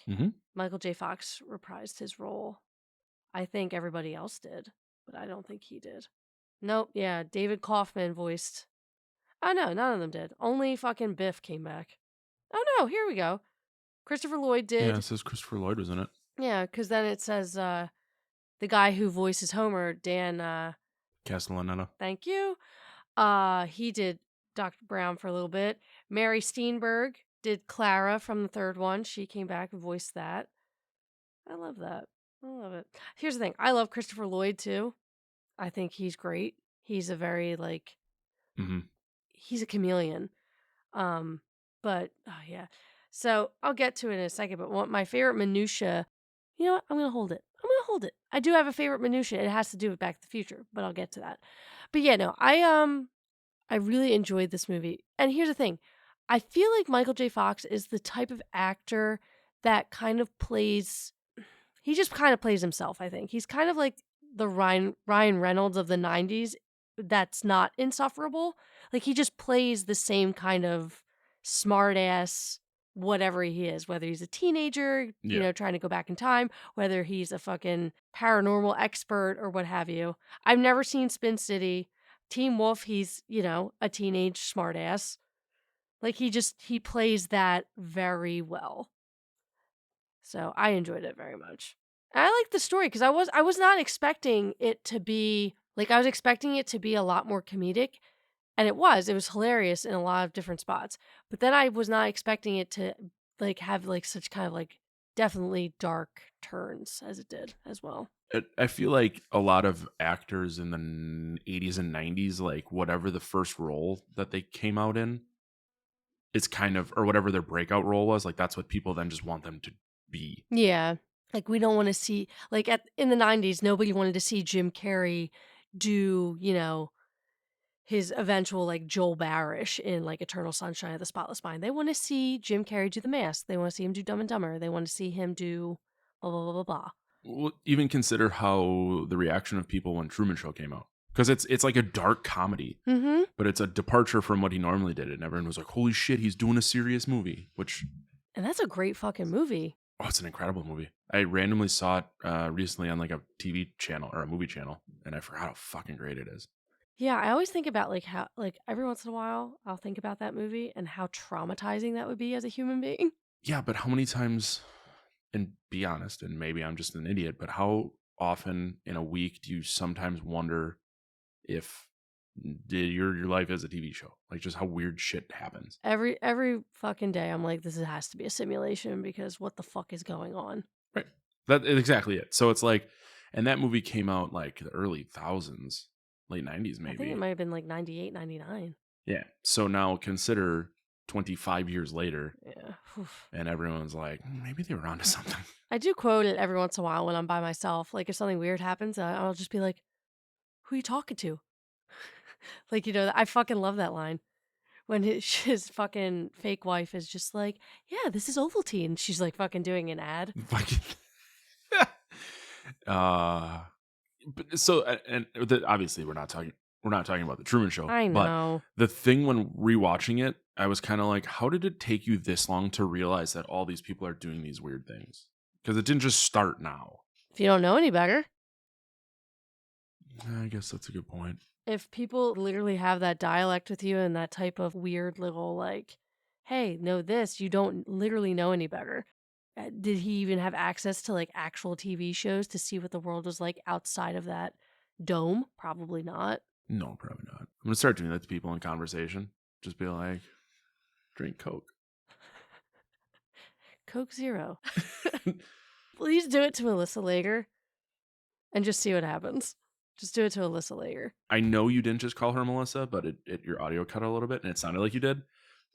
Michael J. Fox reprised his role. I think everybody else did, but I don't think he did. Nope, yeah, David Kaufman voiced. Oh no, none of them did. Only fucking Biff came back. Oh no, here we go. Christopher Lloyd did.
Yeah, it says Christopher Lloyd was in it.
Yeah, because then it says the guy who voices Homer, Dan
Castellaneta.
Thank you. He did Dr. Brown for a little bit. Mary Steenburgen did Clara from the third one. She came back and voiced that. I love that. I love it. Here's the thing. I love Christopher Lloyd too. I think he's great. He's a very he's a chameleon. But yeah. So I'll get to it in a second. But my favorite minutia, you know what? I'm gonna hold it. I do have a favorite minutia. It has to do with Back to the Future, but I'll get to that. But yeah, no, I really enjoyed this movie. And here's the thing. I feel like Michael J. Fox is the type of actor that kind of plays himself, I think. He's kind of like the Ryan Reynolds of the 90s that's not insufferable. Like he just plays the same kind of smart ass whatever he is, whether he's a teenager, you know, trying to go back in time, whether he's a fucking paranormal expert or what have you. I've never seen Spin City. Teen Wolf, he's, you know, a teenage smartass. Like he plays that very well. So I enjoyed it very much. And I like the story because I was not expecting it to be like, I was expecting it to be a lot more comedic. And it was hilarious in a lot of different spots. But then I was not expecting it to like have like such kind of like definitely dark turns as it did as well.
I feel like a lot of actors in the 80s and 90s, like whatever the first role that they came out in, it's kind of, or whatever their breakout role was, like that's what people then just want them to be.
Yeah. Like, we don't want to see, like, in the 90s, nobody wanted to see Jim Carrey do, his eventual, like, Joel Barish in, like, Eternal Sunshine of the Spotless Mind. They want to see Jim Carrey do The Mask. They want to see him do Dumb and Dumber. They want to see him do blah, blah, blah, blah, blah.
Well, even consider how the reaction of people when Truman Show came out. Because it's like a dark comedy, but it's a departure from what he normally did. And everyone was like, holy shit, he's doing a serious movie.
And that's a great fucking movie.
Oh, it's an incredible movie. I randomly saw it recently on like a TV channel or a movie channel, and I forgot how fucking great it is.
Yeah, I always think about, like, how, like, every once in a while, I'll think about that movie and how traumatizing that would be as a human being.
Yeah, but how many times, and be honest, and maybe I'm just an idiot, but how often in a week do you sometimes wonder if your life is a TV show? Like, just how weird shit happens.
Every fucking day, I'm like, this has to be a simulation because what the fuck is going on?
Right. That is exactly it. So it's like, and that movie came out like the early thousands, late 90s maybe.
I think it might have been like 98, 99.
Yeah. So now consider 25 years later.
Yeah. Oof.
And everyone's like, maybe they were onto something.
I do quote it every once in a while when I'm by myself. Like, if something weird happens, I'll just be like, who are you talking to? Like, I fucking love that line. When his fucking fake wife is just like, yeah, this is Ovaltine. She's like fucking doing an ad.
Obviously we're not talking about the Truman Show.
I know.
But the thing when rewatching it, I was kind of like, how did it take you this long to realize that all these people are doing these weird things? Because it didn't just start now.
If you don't know any better.
I guess that's a good point.
If people literally have that dialect with you and that type of weird little, like, hey, know this, you don't literally know any better. Did he even have access to, like, actual TV shows to see what the world was like outside of that dome? Probably not.
No, probably not. I'm going to start doing that to people in conversation. Just be like, drink Coke.
Coke Zero. Please do it to Alyssa Lager and just see what happens. Just do it to Alyssa Lager.
I know you didn't just call her Melissa, but your audio cut out a little bit, and it sounded like you did,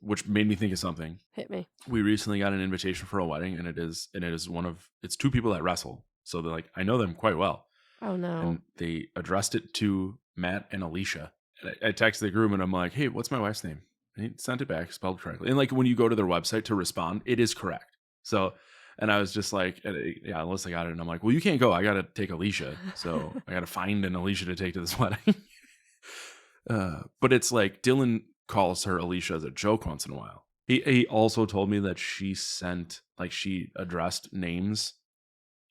which made me think of something.
Hit me.
We recently got an invitation for a wedding, and it's two people that wrestle. So they're like, I know them quite well.
Oh no.
And they addressed it to Matt and Alicia. And I texted the groom, and I'm like, hey, what's my wife's name? And he sent it back, spelled correctly. And like when you go to their website to respond, it is correct. So. And I was just like, yeah, Alyssa got it. And I'm like, well, you can't go. I got to take Alicia. So I got to find an Alicia to take to this wedding. But it's like Dylan calls her Alicia as a joke once in a while. He also told me that she addressed names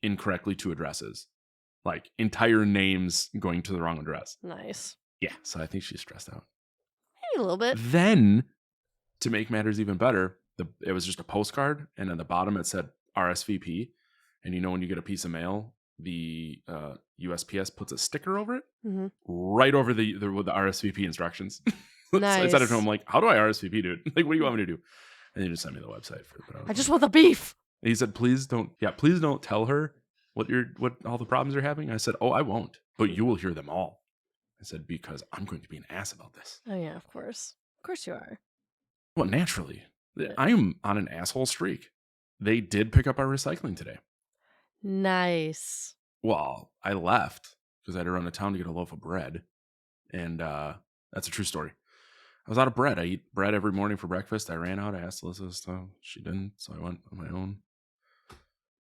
incorrectly to addresses. Like entire names going to the wrong address.
Nice.
Yeah. So I think she's stressed out.
Maybe a little bit.
Then, to make matters even better, it was just a postcard. And at the bottom it said, RSVP, and when you get a piece of mail, the USPS puts a sticker over it, right over the RSVP instructions.
Nice.
So I said it to him, like, how do I RSVP, dude? Like, what do you want me to do? And he just sent me the website for it.
I just want the beef.
And he said, please don't tell her what all the problems you're having. I said, oh, I won't, but you will hear them all. I said, because I'm going to be an ass about this.
Oh yeah, of course you are.
Well, naturally, I'm on an asshole streak. They did pick up our recycling today.
Nice.
Well, I left because I had to run to town to get a loaf of bread. And that's a true story. I was out of bread. I eat bread every morning for breakfast. I ran out. I asked Alyssa, so she didn't. So I went on my own.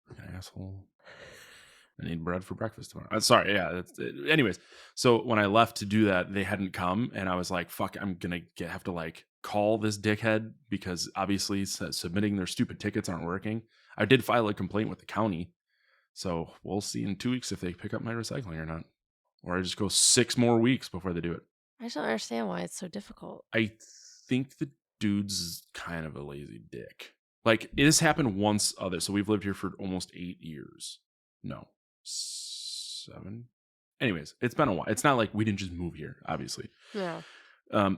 Like an asshole. I need bread for breakfast tomorrow. Sorry, yeah. Anyways, so when I left to do that, they hadn't come. And I was like, fuck, I'm going to have to like call this dickhead because obviously submitting their stupid tickets aren't working. I did file a complaint with the county. So we'll see in 2 weeks if they pick up my recycling or not. Or I just go 6 more weeks before they do it.
I just don't understand why it's so difficult.
I think the dude's kind of a lazy dick. Like, this happened once other. So we've lived here for almost 8 years. No, 7. Anyways, it's been a while. It's not like we didn't just move here, obviously.
Yeah.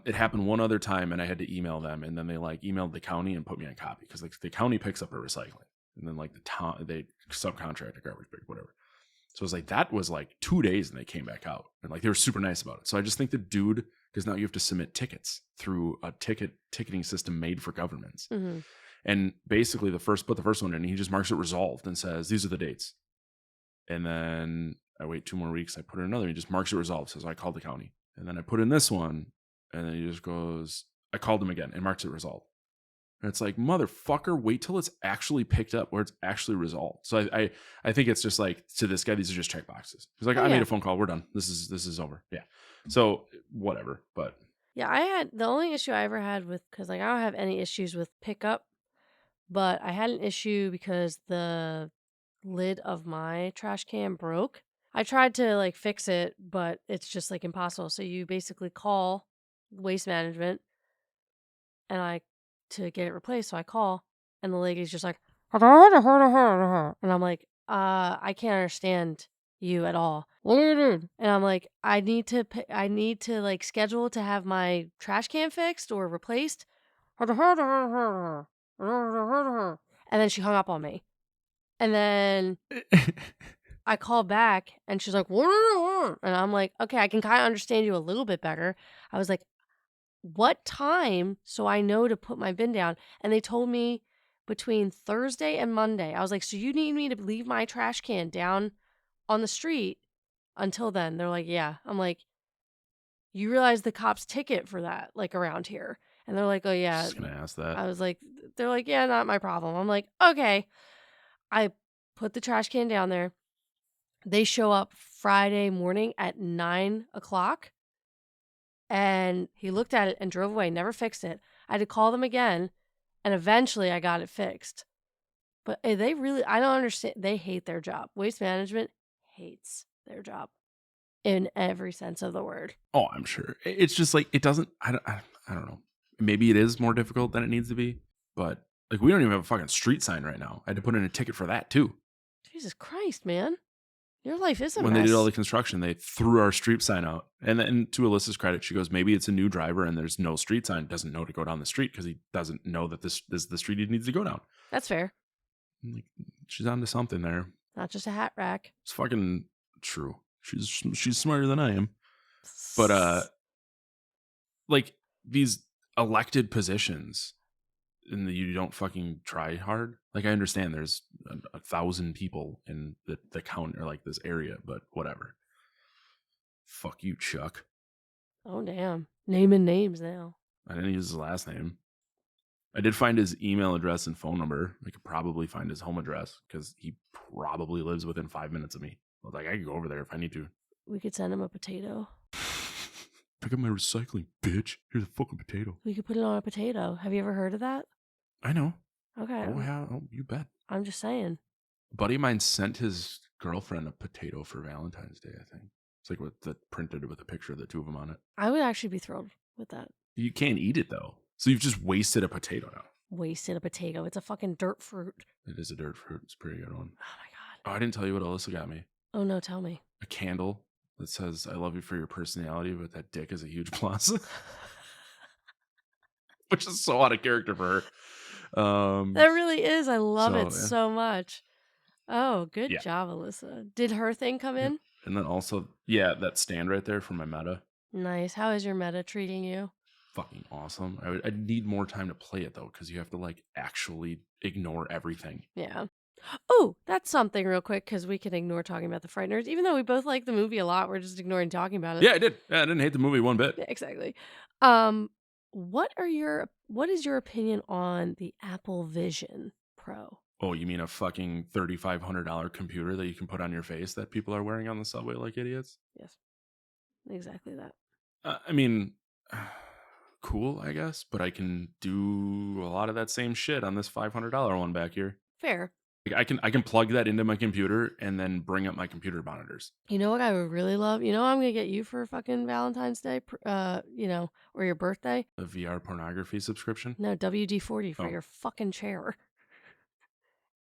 It happened one other time and I had to email them, and then they like emailed the county and put me on copy because like the county picks up our recycling, and then like the town, they subcontract a garbage bag, whatever. So it was like, that was like 2 days and they came back out, and like they were super nice about it. So I just think the dude, because now you have to submit tickets through a ticketing system made for governments.
Mm-hmm.
And basically put the first one in, and he just marks it resolved and says, these are the dates. And then I wait 2 more weeks. I put in another. He just marks it resolved. Says, I called the county. And then I put in this one. And then he just goes, I called him again and marks it resolved. And it's like, motherfucker, wait till it's actually picked up where it's actually resolved. So I think it's just like, to this guy, these are just check boxes. He's like, I made a phone call. We're done. This is over. Yeah. So whatever. But
Yeah, the only issue I ever had with, because like I don't have any issues with pickup, but I had an issue because the lid of my trash can broke. I tried to like fix it, but it's just like impossible. So you basically call waste management and to get it replaced. So I call and the lady's just like, and I'm like, I can't understand you at all. What do you do? And I'm like, I need to like schedule to have my trash can fixed or replaced. And then she hung up on me. And then I called back and she's like, what do you want? And I'm like, okay, I can kind of understand you a little bit better. I was like, what time so I know to put my bin down? And they told me between Thursday and Monday. I was like, so you need me to leave my trash can down on the street until then? They're like, yeah. I'm like, you realize the cops ticket for that, like around here? And they're like, oh yeah.
Just gonna ask that.
I was like, they're like, yeah, not my problem. I'm like, okay. I put the trash can down there. They show up Friday morning at 9 o'clock. And he looked at it and drove away, never fixed it. I had to call them again. And eventually I got it fixed. But they really, I don't understand. They hate their job. Waste management hates their job in every sense of the word.
Oh, I'm sure. It's just like, it doesn't, I don't know. Maybe it is more difficult than it needs to be. But like, we don't even have a fucking street sign right now. I had to put in a ticket for that too.
Jesus Christ, man. Your life is a
When
mess.
they did all the construction, they threw our street sign out. And then to Alyssa's credit, she goes, maybe it's a new driver and there's no street sign. Doesn't know to go down the street because he doesn't know that this is the street he needs to go down.
That's fair.
Like, she's onto something there.
Not just a hat rack.
It's fucking true. She's smarter than I am. But like these elected positions, and you don't fucking try hard. Like, I understand there's 1,000 people in the county or like this area, but whatever. Fuck you, Chuck.
Oh, damn. Naming names now.
I didn't use his last name. I did find his email address and phone number. I could probably find his home address because he probably lives within 5 minutes of me. I was like, I could go over there if I need to.
We could send him a potato.
Pick up my recycling, bitch. Here's a fucking potato.
We could put it on a potato. Have you ever heard of that?
I know.
Okay.
Oh, yeah. Oh, you bet.
I'm just saying.
A buddy of mine sent his girlfriend a potato for Valentine's Day, I think. It's like printed with a picture of the two of them on it.
I would actually be thrilled with that.
You can't eat it, though. So you've just wasted a potato now.
Wasted a potato. It's a fucking dirt fruit.
It is a dirt fruit. It's a pretty good one.
Oh, my God.
Oh, I didn't tell you what Alyssa got me.
Oh, no, tell me.
A candle that says, I love you for your personality, but that dick is a huge plus. Which is so out of character for her.
That really is. I love it
yeah.
so much. Oh, good job, Alyssa. Did her thing come in?
And then also, yeah, that stand right there for my meta.
Nice. How is your meta treating you?
Fucking awesome. I need more time to play it, though, because you have to, like, actually ignore everything.
Yeah. Oh, that's something real quick, because we can ignore talking about The Frighteners. Even though we both like the movie a lot, we're just ignoring talking about it.
Yeah, I did. Yeah, I didn't hate the movie one bit.
Yeah, exactly. What is your opinion on the Apple Vision Pro?
Oh, you mean a fucking $3,500 computer that you can put on your face that people are wearing on the subway like idiots?
Yes. Exactly that.
I mean, cool, I guess, but I can do a lot of that same shit on this $500 one back here.
Fair.
I can plug that into my computer and then bring up my computer monitors.
You know what I would really love? You know what I'm going to get you for fucking Valentine's Day? Or your birthday?
A VR pornography subscription?
No, WD-40 for your fucking chair.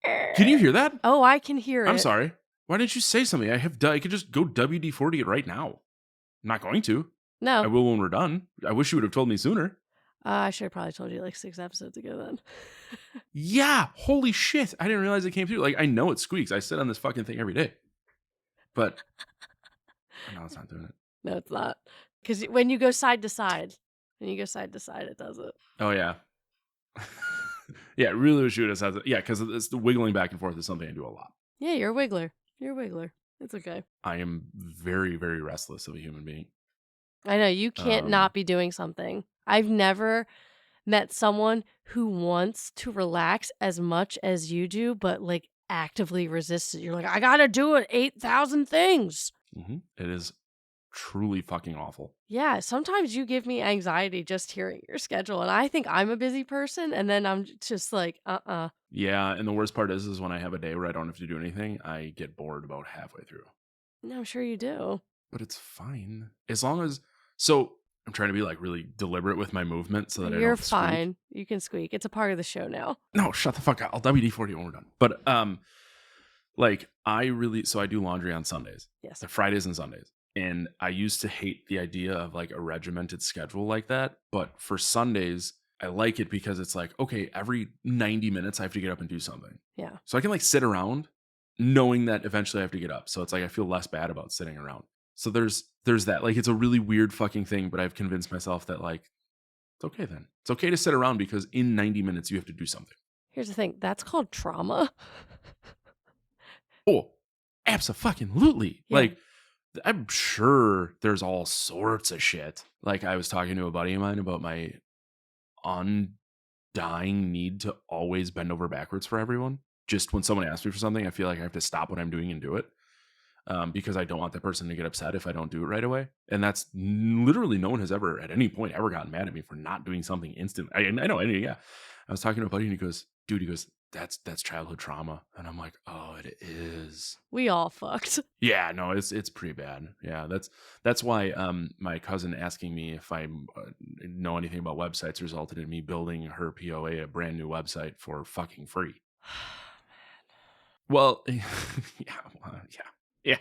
Can you hear that?
Oh, I can hear it.
I'm sorry. Why didn't you say something? I could just go WD-40 it right now. I'm not going to.
No.
I will when we're done. I wish you would have told me sooner.
I should have probably told you like 6 episodes ago then.
Yeah. Holy shit. I didn't realize it came through. Like, I know it squeaks. I sit on this fucking thing every day. But no, it's not doing it.
No, it's not. Because when you go side to side, it does it.
Oh, yeah. Yeah, really wish you would have said that. Yeah, because it's the wiggling back and forth is something I do a lot.
Yeah, you're a wiggler. You're a wiggler. It's okay.
I am very, very restless of a human being.
I know, you can't not be doing something. I've never met someone who wants to relax as much as you do, but like actively resists it. You're like, I gotta do it 8,000 things.
It is truly fucking awful.
Yeah, sometimes you give me anxiety just hearing your schedule, and I think I'm a busy person, and then I'm just like,
Yeah, and the worst part is when I have a day where I don't have to do anything, I get bored about halfway through.
No, I'm sure you do.
But it's fine. As long as... So, I'm trying to be like really deliberate with my movement so that I don't
You're
squeak.
fine. You can squeak. It's a part of the show now.
No, shut the fuck up. I'll WD-40 when we're done. But, like, so I do laundry on Sundays.
Yes.
Fridays and Sundays. And I used to hate the idea of like a regimented schedule like that. But for Sundays, I like it because it's like, okay, every 90 minutes I have to get up and do something.
Yeah.
So I can like sit around knowing that eventually I have to get up. So it's like I feel less bad about sitting around. So there's that. Like, it's a really weird fucking thing, but I've convinced myself that like, it's okay then. It's okay to sit around because in 90 minutes you have to do something.
Here's the thing. That's called trauma.
Oh, abso-fucking-lutely.
Yeah.
Like, I'm sure there's all sorts of shit. Like, I was talking to a buddy of mine about my undying need to always bend over backwards for everyone. Just when someone asks me for something, I feel like I have to stop what I'm doing and do it. Because I don't want that person to get upset if I don't do it right away. And that's literally no one has ever at any point ever gotten mad at me for not doing something instantly. I know. Yeah. I was talking to a buddy and he goes, that's childhood trauma. And I'm like, oh, it is.
We all fucked.
Yeah, no, it's pretty bad. Yeah, that's why my cousin asking me if I know anything about websites resulted in me building her POA a brand new website for fucking free. Well, yeah.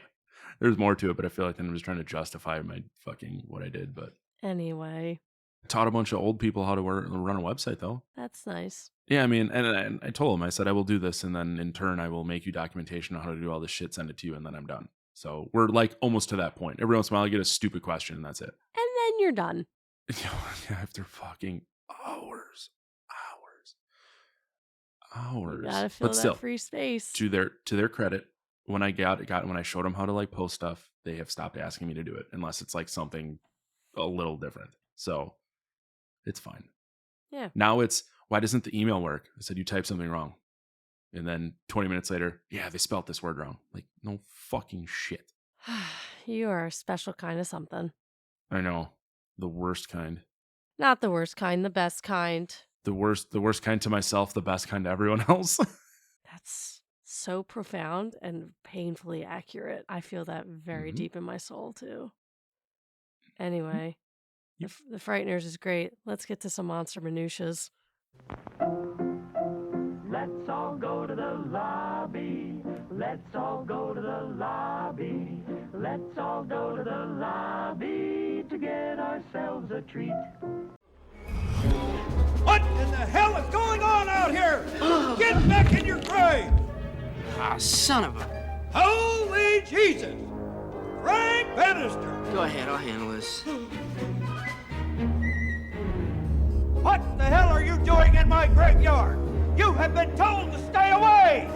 There's more to it, but I feel like I'm just trying to justify my fucking what I did. But
anyway,
I taught a bunch of old people how to run a website, though.
That's nice.
Yeah, I mean, and I told him, I said, I will do this, and then in turn, I will make you documentation on how to do all this shit, send it to you, and then I'm done. So we're like almost to that point. Every once in a while, I get a stupid question, and that's it.
And then you're done.
After fucking hours.
You gotta fill
But
that
still,
free space.
to their credit, when I when I showed them how to like post stuff, they have stopped asking me to do it unless it's like something a little different. So it's fine.
Yeah.
Now it's, why doesn't the email work? I said, you typed something wrong. And then 20 minutes later, yeah, they spelt this word wrong. Like, no fucking shit.
You are a special kind of something.
I know. The worst kind.
Not the worst kind, the best kind.
The worst kind to myself, the best kind to everyone else.
That's so profound and painfully accurate. I feel that very deep in my soul, too. Anyway, the Frighteners is great. Let's get to some monster minutiaes.
Let's all go to the lobby. Let's all go to the lobby. Let's all go to the lobby to get ourselves a treat.
What in the hell is going on out here? Get back in your grave!
Ah, son of a...
Holy Jesus! Frank Bannister!
Go ahead, I'll handle this.
What the hell are you doing in my graveyard? You have been told to stay away!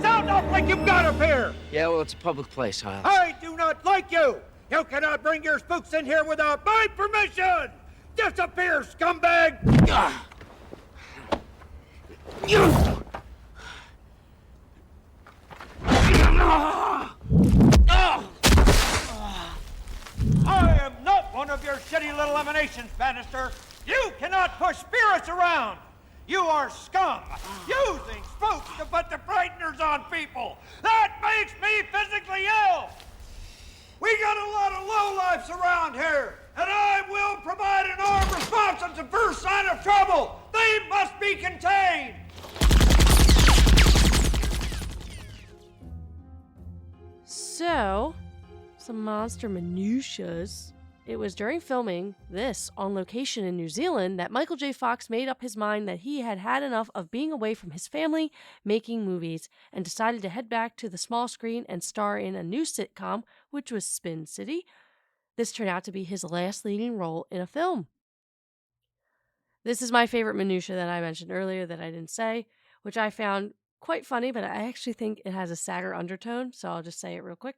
Sound off like you've got up here!
Yeah, well, it's a public place, Hiles.
I do not like you! You cannot bring your spooks in here without my permission! Disappear, scumbag! I am not one of your shitty little emanations, Bannister. You cannot push spirits around. You are scum, using spooks to put the frighteners on people. That makes me physically ill. We got a lot of lowlifes around here, and I will provide an armed response at the first sign of trouble. They must be contained.
So, some monster minutiaes. It was during filming this on location in New Zealand that Michael J. Fox made up his mind that he had had enough of being away from his family making movies and decided to head back to the small screen and star in a new sitcom, which was Spin City. This turned out to be his last leading role in a film. This is my favorite minutia that I mentioned earlier that I didn't say, which I found quite funny, but I actually think it has a sadder undertone, so I'll just say it real quick.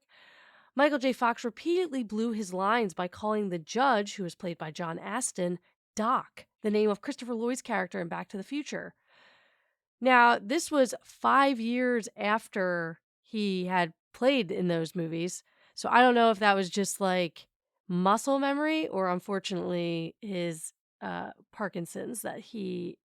Michael J. Fox repeatedly blew his lines by calling the judge, who was played by John Astin, Doc, the name of Christopher Lloyd's character in Back to the Future. Now, this was 5 years after he had played in those movies, so I don't know if that was just like muscle memory or unfortunately his Parkinson's that he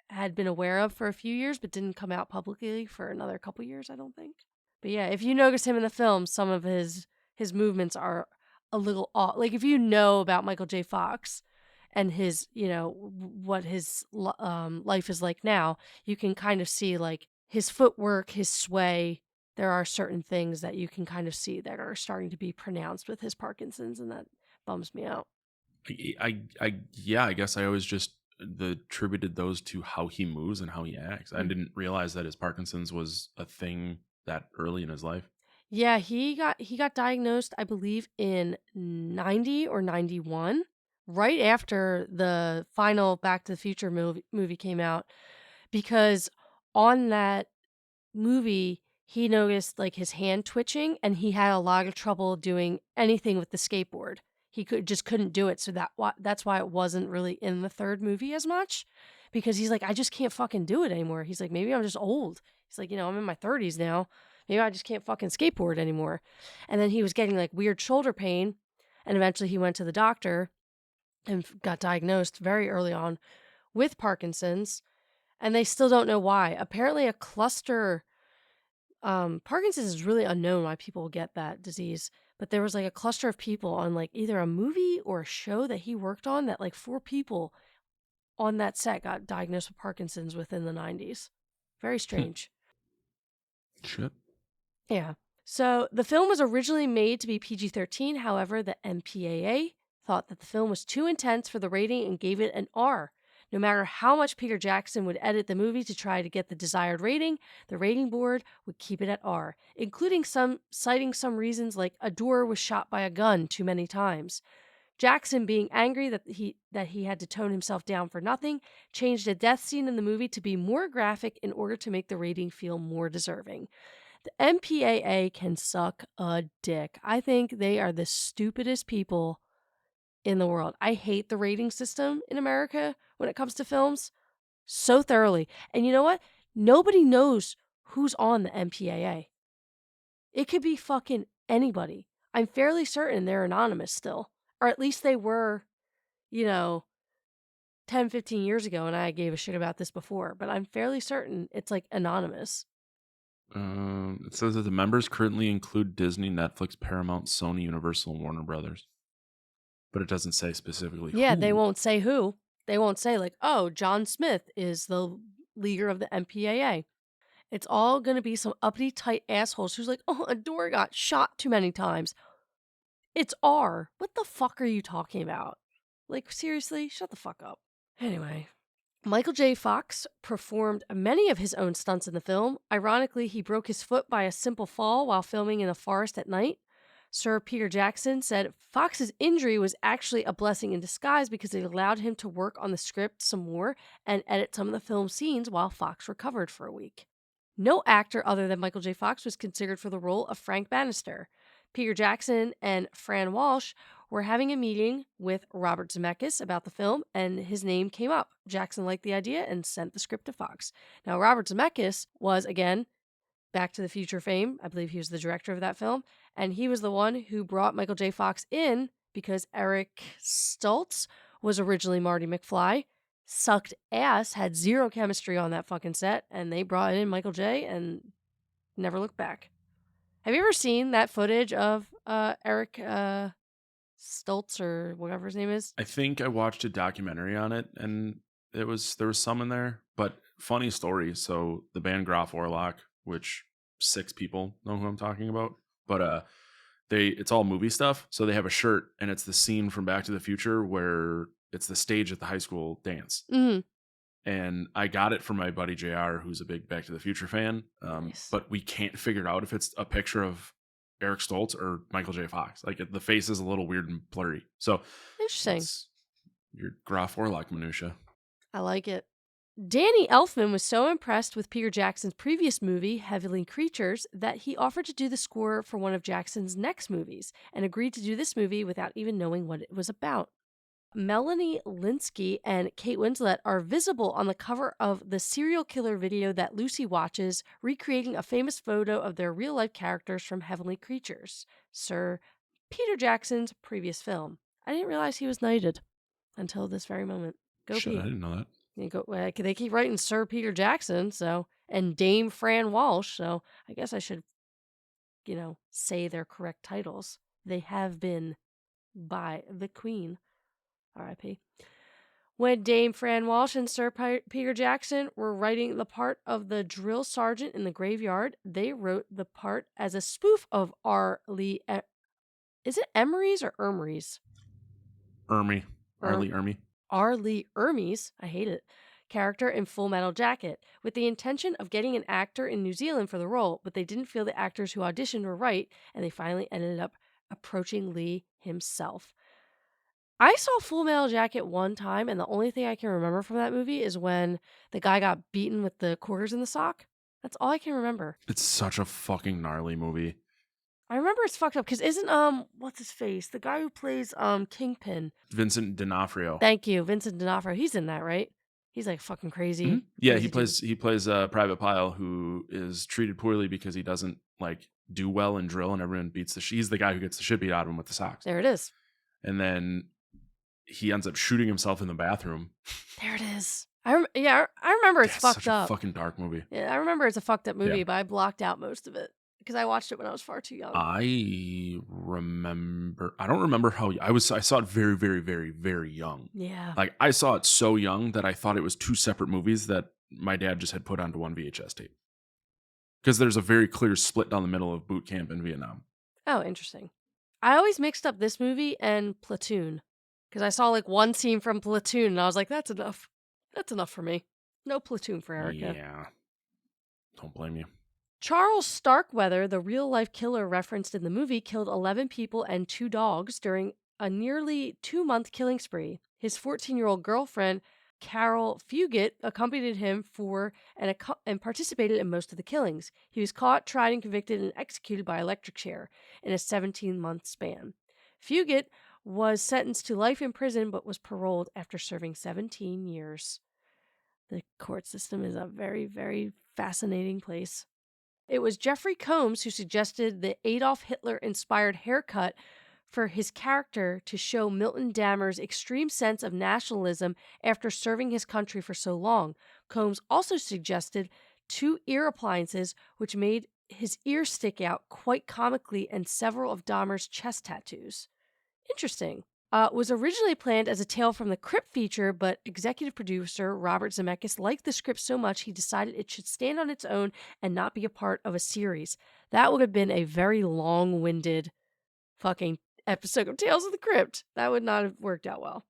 had been aware of for a few years but didn't come out publicly for another couple years, I don't think. But yeah, if you notice him in the film, some of his movements are a little off. Like if you know about Michael J. Fox and his, what his life is like now, you can kind of see like his footwork, his sway. There are certain things that you can kind of see that are starting to be pronounced with his Parkinson's, and that bums me out.
I guess I always just attributed those to how he moves and how he acts. I didn't realize that his Parkinson's was a thing that early in his life.
Yeah, he got diagnosed, I believe, in 90 or 91, right after the final Back to the Future movie came out, because on that movie he noticed like his hand twitching and he had a lot of trouble doing anything with the skateboard. He couldn't do it, so that's why it wasn't really in the third movie as much, because he's like, I just can't fucking do it anymore. He's like, maybe I'm just old. He's like, I'm in my 30s now. Maybe I just can't fucking skateboard anymore. And then he was getting like weird shoulder pain, and eventually he went to the doctor and got diagnosed very early on with Parkinson's, and they still don't know why. Apparently a cluster, Parkinson's is really unknown why people get that disease, but there was like a cluster of people on like either a movie or a show that he worked on that like 4 people on that set got diagnosed with Parkinson's within the 90s. Very strange.
Shit.
Yeah. So the film was originally made to be PG-13. However, the MPAA thought that the film was too intense for the rating and gave it an R. No matter how much Peter Jackson would edit the movie to try to get the desired rating, the rating board would keep it at R, including citing some reasons like a door was shot by a gun too many times. Jackson, being angry that he had to tone himself down for nothing, changed a death scene in the movie to be more graphic in order to make the rating feel more deserving. The MPAA can suck a dick. I think they are the stupidest people in the world. I hate the rating system in America when it comes to films so thoroughly. And you know what? Nobody knows who's on the MPAA. It could be fucking anybody. I'm fairly certain they're anonymous still. Or at least they were, 10, 15 years ago, and I gave a shit about this before. But I'm fairly certain it's like anonymous.
It says that the members currently include Disney, Netflix, Paramount, Sony, Universal, and Warner Brothers. But it doesn't say specifically
Yeah,
who.
they won't say who. They won't say like, oh, John Smith is the leader of the MPAA. It's all going to be some uppity tight assholes who's like, oh, a door got shot too many times. It's R. What the fuck are you talking about? Like, seriously? Shut the fuck up. Anyway, Michael J. Fox performed many of his own stunts in the film. Ironically, he broke his foot by a simple fall while filming in a forest at night. Sir Peter Jackson said Fox's injury was actually a blessing in disguise because it allowed him to work on the script some more and edit some of the film scenes while Fox recovered for a week. No actor other than Michael J. Fox was considered for the role of Frank Bannister. Peter Jackson and Fran Walsh were having a meeting with Robert Zemeckis about the film, and his name came up. Jackson liked the idea and sent the script to Fox. Now, Robert Zemeckis was, again, Back to the Future fame. I believe he was the director of that film, and he was the one who brought Michael J. Fox in because Eric Stoltz was originally Marty McFly, sucked ass, had zero chemistry on that fucking set, and they brought in Michael J. and never looked back. Have you ever seen that footage of Eric Stoltz or whatever his name is?
I think I watched a documentary on it, and there was some in there. But funny story. So the band Graf Orlok, which 6 people know who I'm talking about, but it's all movie stuff. So they have a shirt, and it's the scene from Back to the Future where it's the stage at the high school dance.
Mm-hmm.
And I got it from my buddy JR, who's a big Back to the Future fan.
Nice.
But we can't figure out if it's a picture of Eric Stoltz or Michael J. Fox. Like the face is a little weird and blurry. So
Interesting.
it's your Graf Orlok minutia.
I like it. Danny Elfman was so impressed with Peter Jackson's previous movie, Heavenly Creatures, that he offered to do the score for one of Jackson's next movies and agreed to do this movie without even knowing what it was about. Melanie Linsky and Kate Winslet are visible on the cover of the serial killer video that Lucy watches, recreating a famous photo of their real-life characters from Heavenly Creatures, Sir Peter Jackson's previous film. I didn't realize he was knighted until this very moment. Go
Shit,
Pete.
I didn't know that.
They keep writing Sir Peter Jackson, and Dame Fran Walsh, so I guess I should, say their correct titles. They have been by the Queen. R.I.P. When Dame Fran Walsh and Sir Peter Jackson were writing the part of the drill sergeant in the graveyard, they wrote the part as a spoof of R. Lee. Is it Emery's or Ermery's?
Ermy. R. Lee Ermy.
R. Lee Ermey's, I hate it, character in Full Metal Jacket, with the intention of getting an actor in New Zealand for the role, but they didn't feel the actors who auditioned were right, and they finally ended up approaching Lee himself. I saw Full Metal Jacket one time, and the only thing I can remember from that movie is when the guy got beaten with the quarters in the sock. That's all I can remember.
It's such a fucking gnarly movie.
I remember it's fucked up because isn't what's his face, the guy who plays Kingpin,
Vincent D'Onofrio.
Thank you, Vincent D'Onofrio. He's in that, right? He's like fucking crazy.
Mm-hmm. Yeah,
crazy
he plays Private Pyle, who is treated poorly because he doesn't like do well in drill, and everyone beats he's the guy who gets the shit beat out of him with the socks.
There it is.
And then he ends up shooting himself in the bathroom.
There it is. I remember it's fucked
such
up.
A fucking dark movie.
Yeah, I remember it's a fucked up movie, but I blocked out most of it because I watched it when I was far too young.
I don't remember how I saw it very, very, very, very young.
Yeah.
Like I saw it so young that I thought it was two separate movies that my dad just had put onto one VHS tape. Because there's a very clear split down the middle of boot camp in Vietnam.
Oh, interesting. I always mixed up this movie and Platoon. Because I saw like one scene from Platoon and I was like, that's enough. That's enough for me. No Platoon for Erica.
Yeah. Don't blame you.
Charles Starkweather, the real-life killer referenced in the movie, killed 11 people and 2 dogs during a nearly 2-month killing spree. His 14-year-old girlfriend, Carol Fugit, accompanied him and participated in most of the killings. He was caught, tried, and convicted and executed by electric chair in a 17-month span. Fugit was sentenced to life in prison but was paroled after serving 17 years. The court system is a very, very fascinating place. It was Jeffrey Combs who suggested the Adolf Hitler-inspired haircut for his character to show Milton Dammer's extreme sense of nationalism after serving his country for so long. Combs also suggested 2 ear appliances which made his ears stick out quite comically and several of Dahmer's chest tattoos. Interesting. Was originally planned as a Tale from the Crypt feature, but executive producer Robert Zemeckis liked the script so much he decided it should stand on its own and not be a part of a series. That would have been a very long-winded fucking episode of Tales of the Crypt. That would not have worked out well.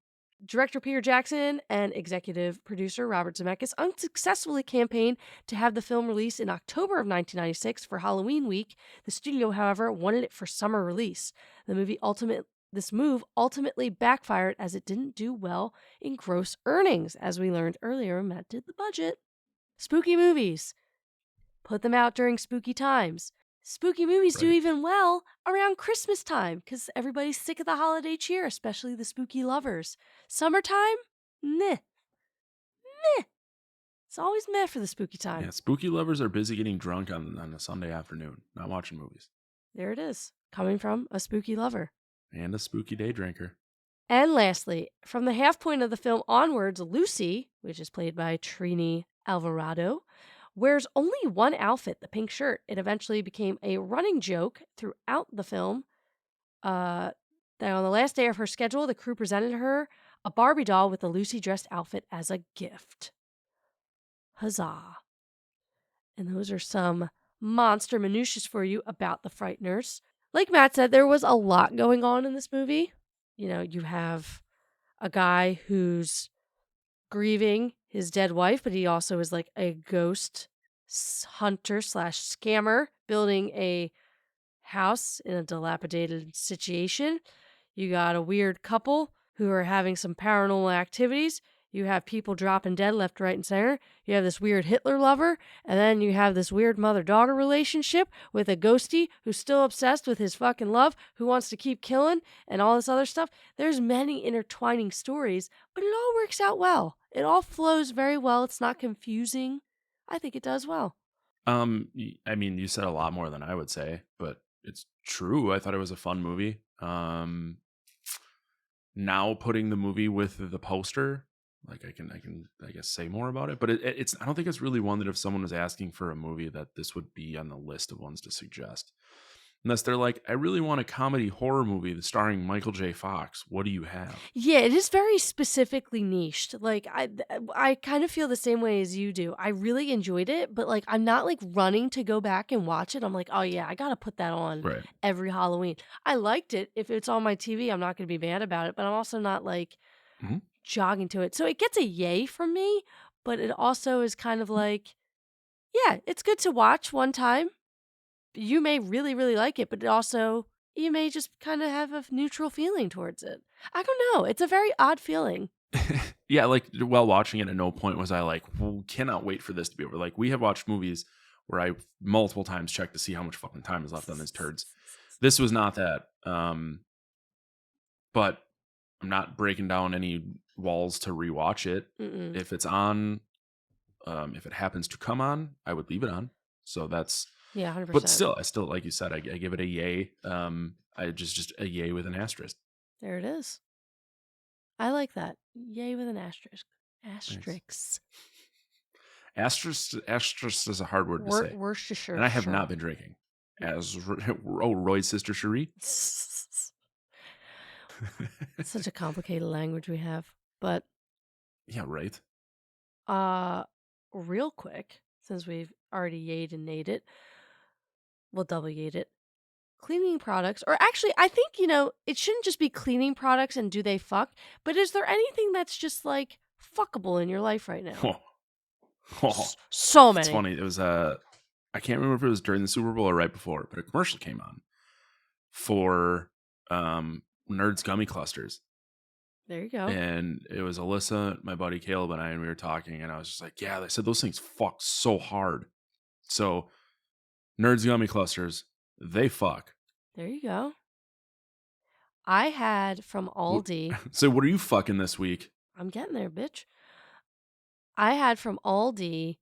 Director Peter Jackson and executive producer Robert Zemeckis unsuccessfully campaigned to have the film released in October of 1996 for Halloween week. The studio, however, wanted it for summer release. This move ultimately backfired as it didn't do well in gross earnings, as we learned earlier when Matt did the budget. Spooky movies. Put them out during spooky times. Spooky movies do even well around Christmas time because everybody's sick of the holiday cheer, especially the spooky lovers. Summertime? Meh. It's always meh for the spooky time.
Yeah, spooky lovers are busy getting drunk on a Sunday afternoon, not watching movies.
There it is, coming from a spooky lover.
And a spooky day drinker.
And lastly, from the half point of the film onwards, Lucy, which is played by Trini Alvarado, wears only one outfit, the pink shirt. It eventually became a running joke throughout the film that on the last day of her schedule, the crew presented her a Barbie doll with the Lucy dressed outfit as a gift. Huzzah. And those are some monster minutiae for you about the Frighteners. Like Matt said, there was a lot going on in this movie. You know, you have a guy who's grieving his dead wife, but he also is like a ghost hunter / scammer building a house in a dilapidated situation. You got a weird couple who are having some paranormal activities. You have people dropping dead left, right, and center. You have this weird Hitler lover. And then you have this weird mother-daughter relationship with a ghostie who's still obsessed with his fucking love, who wants to keep killing, and all this other stuff. There's many intertwining stories, but it all works out well. It all flows very well. It's not confusing. I think it does well.
I mean, you said a lot more than I would say, but it's true. I thought it was a fun movie. Now putting the movie with the poster, like I guess say more about it, but it's I don't think it's really one that if someone was asking for a movie that this would be on the list of ones to suggest. Unless they're like, I really want a comedy horror movie starring Michael J. Fox. What do you have?
Yeah, it is very specifically niched. Like I kind of feel the same way as you do. I really enjoyed it, but like I'm not like running to go back and watch it. I'm like, oh yeah, I gotta put that on every Halloween. I liked it. If it's on my TV, I'm not gonna be mad about it. But I'm also not like jogging to it. So it gets a yay from me, but it also is kind of like, yeah, it's good to watch one time. You may really, really like it, but also you may just kind of have a neutral feeling towards it. I don't know. It's a very odd feeling.
Yeah, like while watching it, at no point was I like, well, cannot wait for this to be over. Like we have watched movies where I multiple times checked to see how much fucking time is left on these turds. This was not that. But I'm not breaking down any walls to rewatch it. If it's on, if it happens to come on, I would leave it on. So that's.
Yeah, 100%.
But still, like you said, I give it a yay. I just a yay with an asterisk.
There it is. I like that. Yay with an asterisk. Asterisks.
Asterisk is a hard word to say.
Worcestershire.
And I have not been drinking. As Roy's sister Cherie.
It's such a complicated language we have, but
yeah, right.
Real quick, since we've already yayed and nayed it. We'll double yade it. Cleaning products, or actually, I think, it shouldn't just be cleaning products and do they fuck, but is there anything that's just like fuckable in your life right now? So many.
It's funny. It was, I can't remember if it was during the Super Bowl or right before, but a commercial came on for Nerds Gummy Clusters.
There you go.
And it was Alyssa, my buddy Caleb, and I, and we were talking, and I was just like, yeah, they said those things fuck so hard. So, Nerds Gummy Clusters, they fuck.
There you go. I had from Aldi.
So what are you fucking this week?
I'm getting there, bitch. I had from Aldi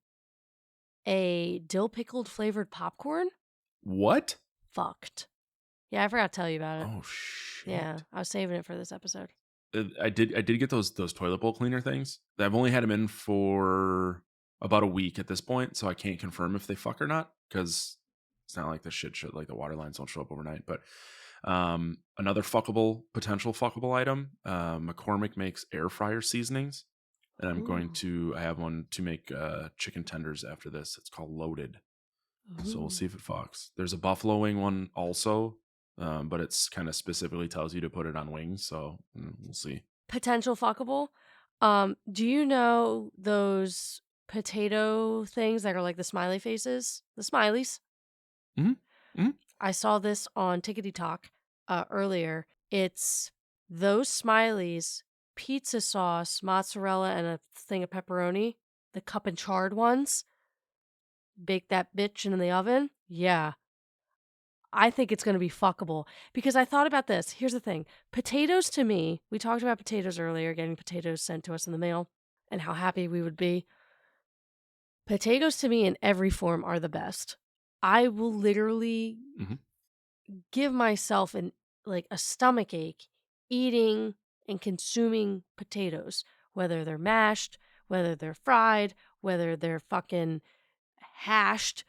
a dill pickled flavored popcorn.
What?
Fucked. Yeah, I forgot to tell you about it.
Oh shit.
Yeah, I was saving it for this episode.
I did get those toilet bowl cleaner things. I've only had them in for about a week at this point, so I can't confirm if they fuck or not, because it's not like the shit should, like the water lines don't show up overnight. But another potential fuckable item, McCormick makes air fryer seasonings, and I have one to make chicken tenders after this. It's called Loaded. So we'll see if it fucks. There's a buffalo wing one also, but it's kind of specifically tells you to put it on wings, so we'll see.
Potential fuckable. Do you know those potato things that are like the smiley faces? The smileys? I saw this on Tickety Talk earlier. It's those smileys, pizza sauce, mozzarella, and a thing of pepperoni, the cup and chard ones. Bake that bitch in the oven. Yeah. I think it's going to be fuckable because I thought about this. Here's the thing. Potatoes to me, we talked about potatoes earlier, getting potatoes sent to us in the mail and how happy we would be. Potatoes to me in every form are the best. I will literally give myself a stomach ache eating and consuming potatoes, whether they're mashed, whether they're fried, whether they're fucking hashed.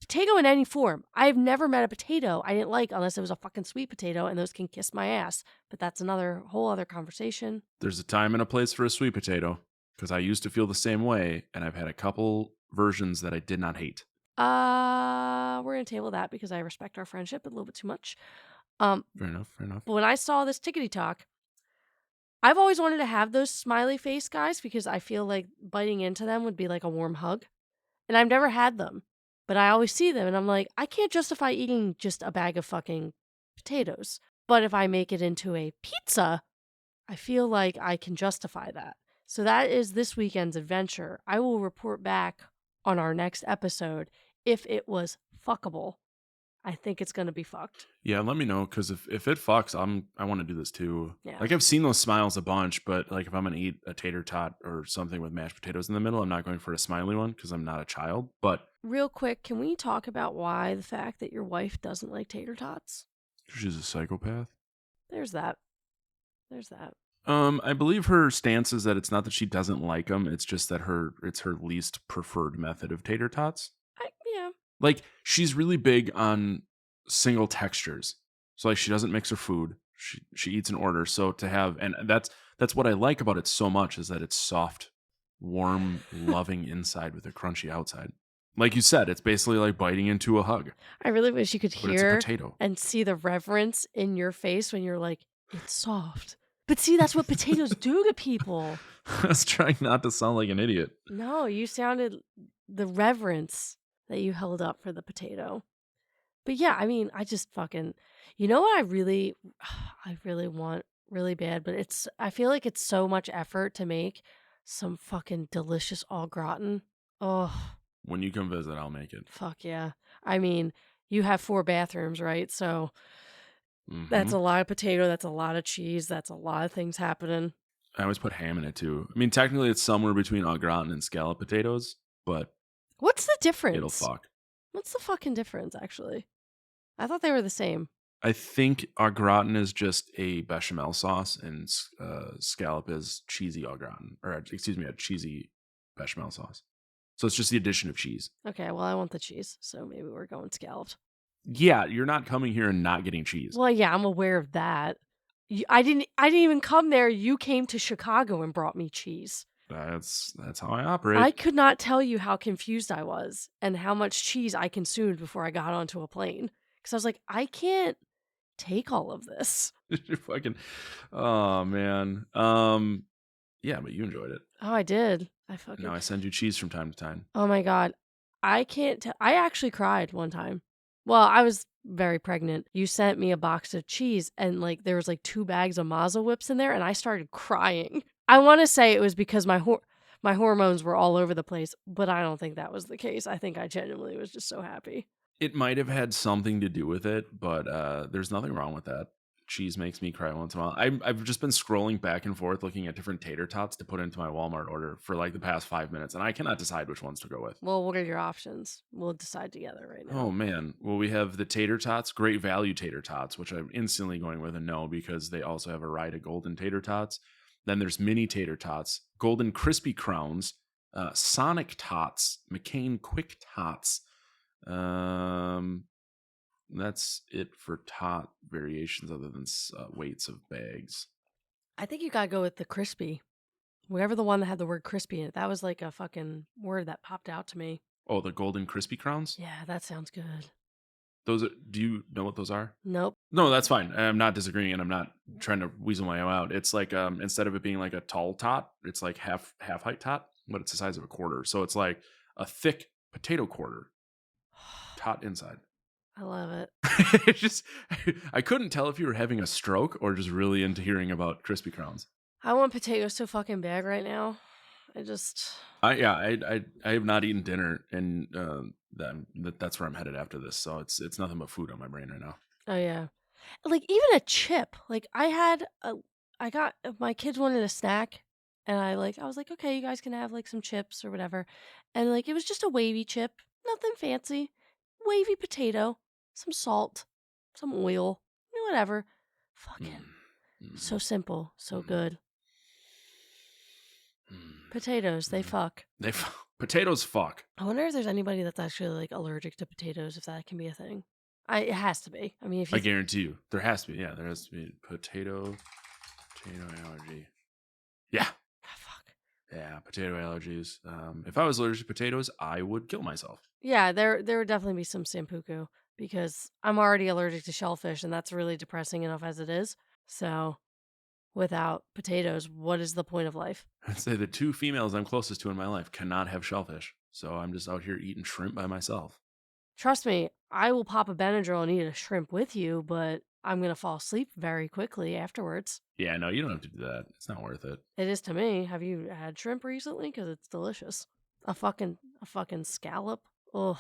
Potato in any form. I've never met a potato I didn't like unless it was a fucking sweet potato, and those can kiss my ass. But that's another whole other conversation.
There's a time and a place for a sweet potato, because I used to feel the same way, and I've had a couple versions that I did not hate.
We're gonna table that because I respect our friendship a little bit too much.
Fair enough.
But when I saw this Tickety Talk, I've always wanted to have those smiley face guys because I feel like biting into them would be like a warm hug. And I've never had them, but I always see them and I'm like, I can't justify eating just a bag of fucking potatoes. But if I make it into a pizza, I feel like I can justify that. So that is this weekend's adventure. I will report back on our next episode if it was fuckable. I think it's going to be fucked.
Yeah, let me know, because if it fucks, I want to do this too.
Yeah.
Like, I've seen those smiles a bunch, but like if I'm gonna eat a tater tot or something with mashed potatoes in the middle, I'm not going for a smiley one because I'm not a child. But
Real quick, can we talk about why the fact that your wife doesn't like tater tots?
she's a psychopath.
There's that. There's that.
I believe her stance is that it's not that she doesn't like them; it's just that it's her least preferred method of tater tots.
Yeah.
Like, she's really big on single textures. So like, she doesn't mix her food. She eats in order. So to have, and that's what I like about it so much, is that it's soft, warm, loving inside with a crunchy outside. Like you said, it's basically like biting into a hug.
I really wish you could
But it's a
hear
potato.
and see the reverence in your face when you're like, it's soft. But see, that's what potatoes do to people.
I was trying not to sound like an idiot.
No, you sounded the reverence that you held up for the potato. But yeah, I mean, I just fucking, you know what I really want really bad, but I feel like it's so much effort to make some fucking delicious au gratin. Oh,
When you come visit, I'll make it.
fuck yeah. I mean, you have 4 bathrooms, right? So that's
Mhm.
a lot of potato. That's a lot of cheese. That's a lot of things happening.
I always put ham in it too. I mean, technically, it's somewhere between au gratin and scallop potatoes, but
What's the difference?
it'll fuck.
What's the fucking difference, actually? I thought they were the same.
I think au gratin is just a bechamel sauce, and scallop is cheesy au gratin, or excuse me, a cheesy bechamel sauce. So it's just the addition of cheese.
Okay, well, I want the cheese, so maybe we're going scalloped.
Yeah, you're not coming here and not getting cheese.
Well, yeah, I'm aware of that. I didn't even come there. You came to Chicago and brought me cheese.
That's how I operate.
I could not tell you how confused I was and how much cheese I consumed before I got onto a plane. Because I was like, I can't take all of this.
You're fucking, oh man. Yeah, but you enjoyed it.
Oh, I did.
Now I send you cheese from time to time.
Oh my God. I can't tell. I actually cried one time. Well, I was very pregnant. You sent me a box of cheese and like there was like 2 bags of Mazel whips in there and I started crying. I want to say it was because my hormones were all over the place, but I don't think that was the case. I think I genuinely was just so happy.
It might have had something to do with it, but there's nothing wrong with that. Cheese makes me cry once in a while. I've just been scrolling back and forth looking at different tater tots to put into my Walmart order for like the past 5 minutes, and I cannot decide which ones to go with.
Well, what are your options? We'll decide together right now.
Oh man. Well, we have the tater tots, great value tater tots, which I'm instantly going with a no, because they also have a variety of golden tater tots. Then there's mini tater tots, golden crispy crowns, Sonic tots, McCain quick tots. That's it for tot variations other than weights of bags.
I think you gotta go with the crispy. Whatever the one that had the word crispy in it. That was like a fucking word that popped out to me.
Oh, the golden crispy crowns?
Yeah, that sounds good.
Those are, do you know what those are?
Nope.
No, that's fine. I'm not disagreeing, and I'm not trying to weasel my way out. It's like instead of it being like a tall tot, it's like half height tot, but it's the size of a quarter. So it's like a thick potato quarter, tot inside.
I love it.
It's just, I couldn't tell if you were having a stroke or just really into hearing about crispy crowns.
I want potatoes so fucking bad right now.
I have not eaten dinner, and that's where I'm headed after this. So it's nothing but food on my brain right now.
Oh yeah. Like even a chip. Like I got my kids wanted a snack and I was like, okay, you guys can have like some chips or whatever. And like it was just a wavy chip, nothing fancy. Wavy potato, some salt, some oil, whatever. Fucking so simple, so good. Potatoes, they fuck.
Potatoes fuck.
I wonder if there's anybody that's actually like allergic to potatoes, if that can be a thing. It has to be. I mean,
I guarantee you, there has to be. Yeah, there has to be potato allergy. Yeah.
Ah, fuck.
Yeah, potato allergies. If I was allergic to potatoes, I would kill myself.
Yeah, there would definitely be some sampuku because I'm already allergic to shellfish, and that's really depressing enough as it is. So, without potatoes, what is the point of life?
I'd say the 2 females I'm closest to in my life cannot have shellfish, so I'm just out here eating shrimp by myself.
Trust me, I will pop a Benadryl and eat a shrimp with you, but I'm going to fall asleep very quickly afterwards.
Yeah, no, you don't have to do that. It's not worth it.
It is to me. Have you had shrimp recently? Because it's delicious. A fucking scallop. Ugh.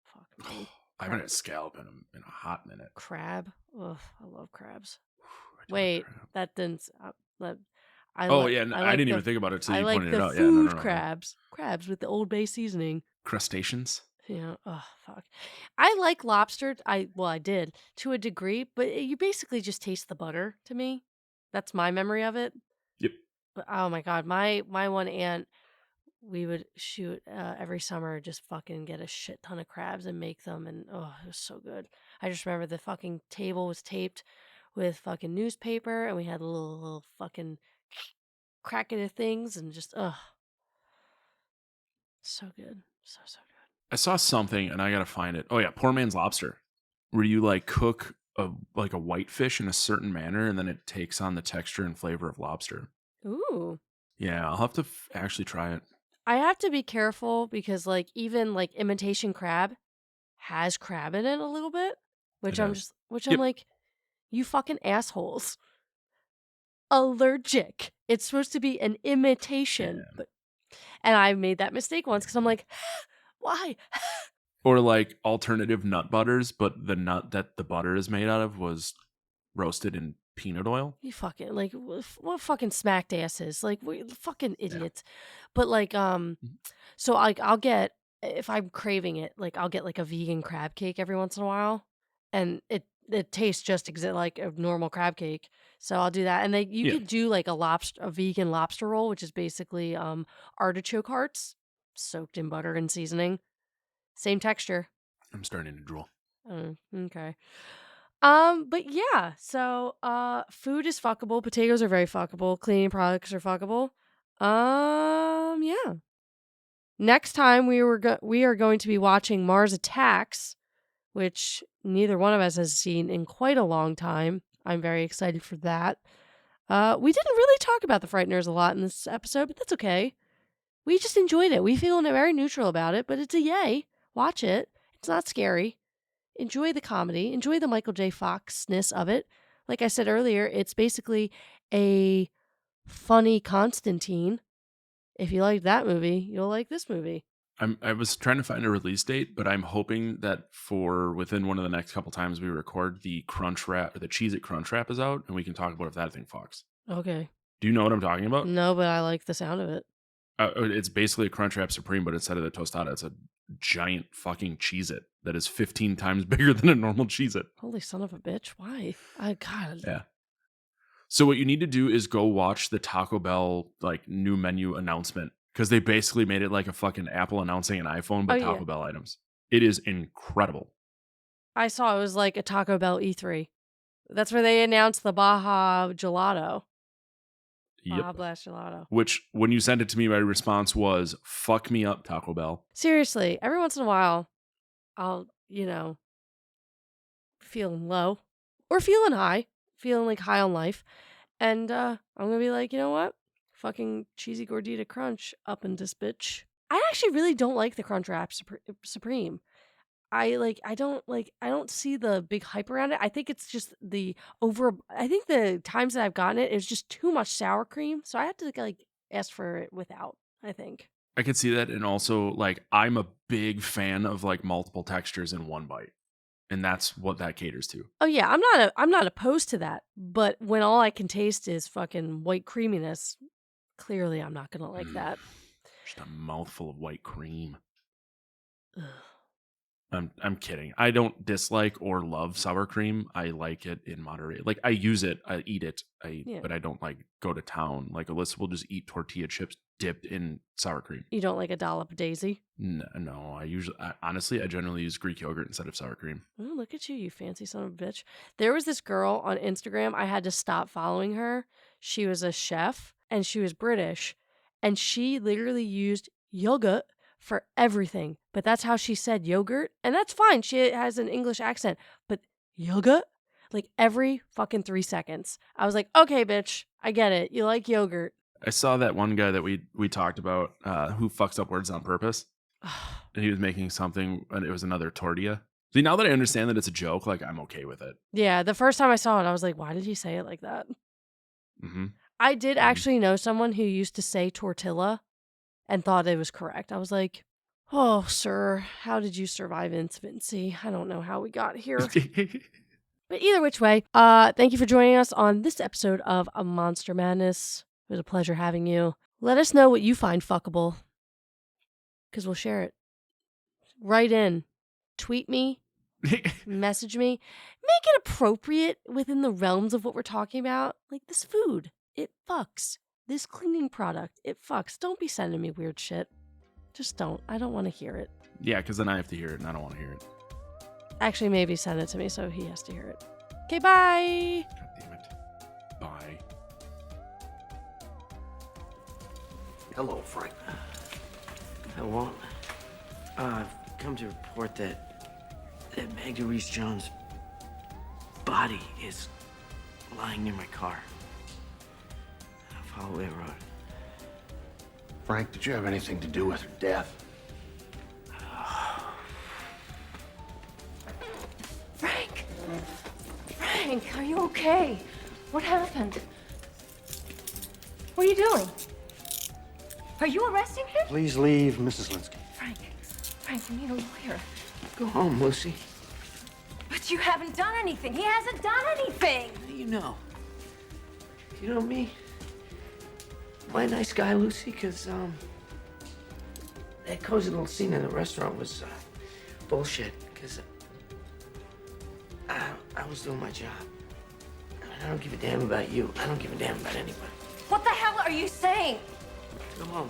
Fuck me.
I haven't had scallop in a hot minute.
Crab. Ugh. I love crabs.
I do
Wait,
like crab.
that didn't.
I didn't even think about it until
I
you
like
pointed
the
it out.
food
No.
crabs. Crabs with the Old Bay seasoning.
Crustaceans?
Yeah. Oh, fuck. I like lobster. I did to a degree, but you basically just taste the butter to me. That's my memory of it.
Yep.
But oh my god, my one aunt, we would shoot every summer, just fucking get a shit ton of crabs and make them, and oh, it was so good. I just remember the fucking table was taped with fucking newspaper, and we had little fucking crackety things, and just so good, so good.
I saw something and I gotta find it. Oh yeah, Poor Man's Lobster, where you like cook a whitefish in a certain manner, and then it takes on the texture and flavor of lobster.
Ooh.
Yeah, I'll have to actually try it.
I have to be careful because like even like imitation crab has crab in it a little bit, which
It
I'm
does.
I'm like, you fucking assholes. Allergic. It's supposed to be an imitation,
Yeah.
and I made that mistake once because I'm like, why?
Or like alternative nut butters, but the nut that the butter is made out of was roasted in peanut oil.
You fucking like what fucking smacked asses, like we fucking idiots. But like so I'll get, if I'm craving it, like I'll get like a vegan crab cake every once in a while, and it tastes just like a normal crab cake. So I'll do that, and you could do like a vegan lobster roll, which is basically artichoke hearts soaked in butter and seasoning. Same texture.
I'm starting to drool.
Okay. But yeah, so food is fuckable, potatoes are very fuckable, cleaning products are fuckable. Yeah. Next time we are going to be watching Mars Attacks, which neither one of us has seen in quite a long time. I'm very excited for that. We didn't really talk about the Frighteners a lot in this episode, but that's okay. We just enjoyed it. We feel very neutral about it, but it's a yay. Watch it. It's not scary. Enjoy the comedy. Enjoy the Michael J. Fox-ness of it. Like I said earlier, it's basically a funny Constantine. If you like that movie, you'll like this movie.
I was trying to find a release date, but I'm hoping that for within one of the next couple times we record, the Crunch Wrap or the Cheez-It Crunch Wrap is out, and we can talk about if that thing fucks.
Okay.
Do you know what I'm talking about?
No, but I like the sound of it.
It's basically a Crunchwrap Supreme, but instead of the tostada, it's a giant fucking Cheez-It that is 15 times bigger than a normal Cheez-It.
Holy son of a bitch. Why? God.
Yeah. So what you need to do is go watch the Taco Bell like new menu announcement, because they basically made it like a fucking Apple announcing an iPhone, but Taco Bell items. It is incredible.
I saw it was like a Taco Bell E3. That's where they announced the Baja Gelato. Baja Blast Gelato.
Which, when you sent it to me, my response was, fuck me up, Taco Bell.
Seriously, every once in a while, I'll, feeling low or feeling high, feeling like high on life. And I'm going to be like, you know what? Fucking cheesy gordita crunch up in this bitch. I actually really don't like the Crunchwrap Supreme. I don't see the big hype around it. I think it's just I think the times that I've gotten it, it's just too much sour cream. So I have to like ask for it without, I think.
I could see that. And also, like, I'm a big fan of like multiple textures in one bite. And that's what that caters to.
Oh yeah, I'm not opposed to that. But when all I can taste is fucking white creaminess, clearly I'm not gonna like that.
Just a mouthful of white cream.
Ugh.
I'm kidding. I don't dislike or love sour cream. I like it in moderate. Like, I use it, I eat it, but I don't like go to town. Like, Alyssa will just eat tortilla chips dipped in sour cream.
You don't like a dollop of Daisy?
No, honestly, I generally use Greek yogurt instead of sour cream.
Oh, look at you fancy son of a bitch. There was this girl on Instagram. I had to stop following her. She was a chef and she was British, and she literally used yogurt for everything, but that's how she said yogurt, and that's fine. She has an English accent, but yogurt, like every fucking 3 seconds. I was like, okay, bitch, I get it. You like yogurt.
I saw that one guy that we talked about who fucks up words on purpose, and he was making something, and it was another tortilla. See, now that I understand that it's a joke, like, I'm okay with it.
Yeah, the first time I saw it, I was like, why did he say it like that?
Mm-hmm.
I did actually know someone who used to say tortilla and thought it was correct. I was like, oh, sir, how did you survive infancy? I don't know how we got here. But either which way, thank you for joining us on this episode of A Monster Madness. It was a pleasure having you. Let us know what you find fuckable, because we'll share it. Write in. Tweet me. Message me. Make it appropriate within the realms of what we're talking about. Like this food, it fucks. This cleaning product, it fucks. Don't be sending me weird shit. Just don't. I don't want to hear it.
Yeah, because then I have to hear it, and I don't want to hear it.
Actually, maybe send it to me so he has to hear it. Okay, bye.
God damn it. Bye.
Hello, Frank. I won't. I've come to report that Magda Reese-Jones' body is lying near my car. Follow Road.
Frank, did you have anything to do with her death?
Frank! Frank, are you okay? What happened? What are you doing? Are you arresting him?
Please leave, Mrs. Linsky.
Frank, we need a lawyer.
Go home, Lucy.
But you haven't done anything. He hasn't done anything.
How do you know? You know me? Am I a nice guy, Lucy? Because, that cozy little scene in the restaurant was, bullshit. Because I was doing my job. I don't give a damn about you. I don't give a damn about anybody.
What the hell are you saying?
Go home.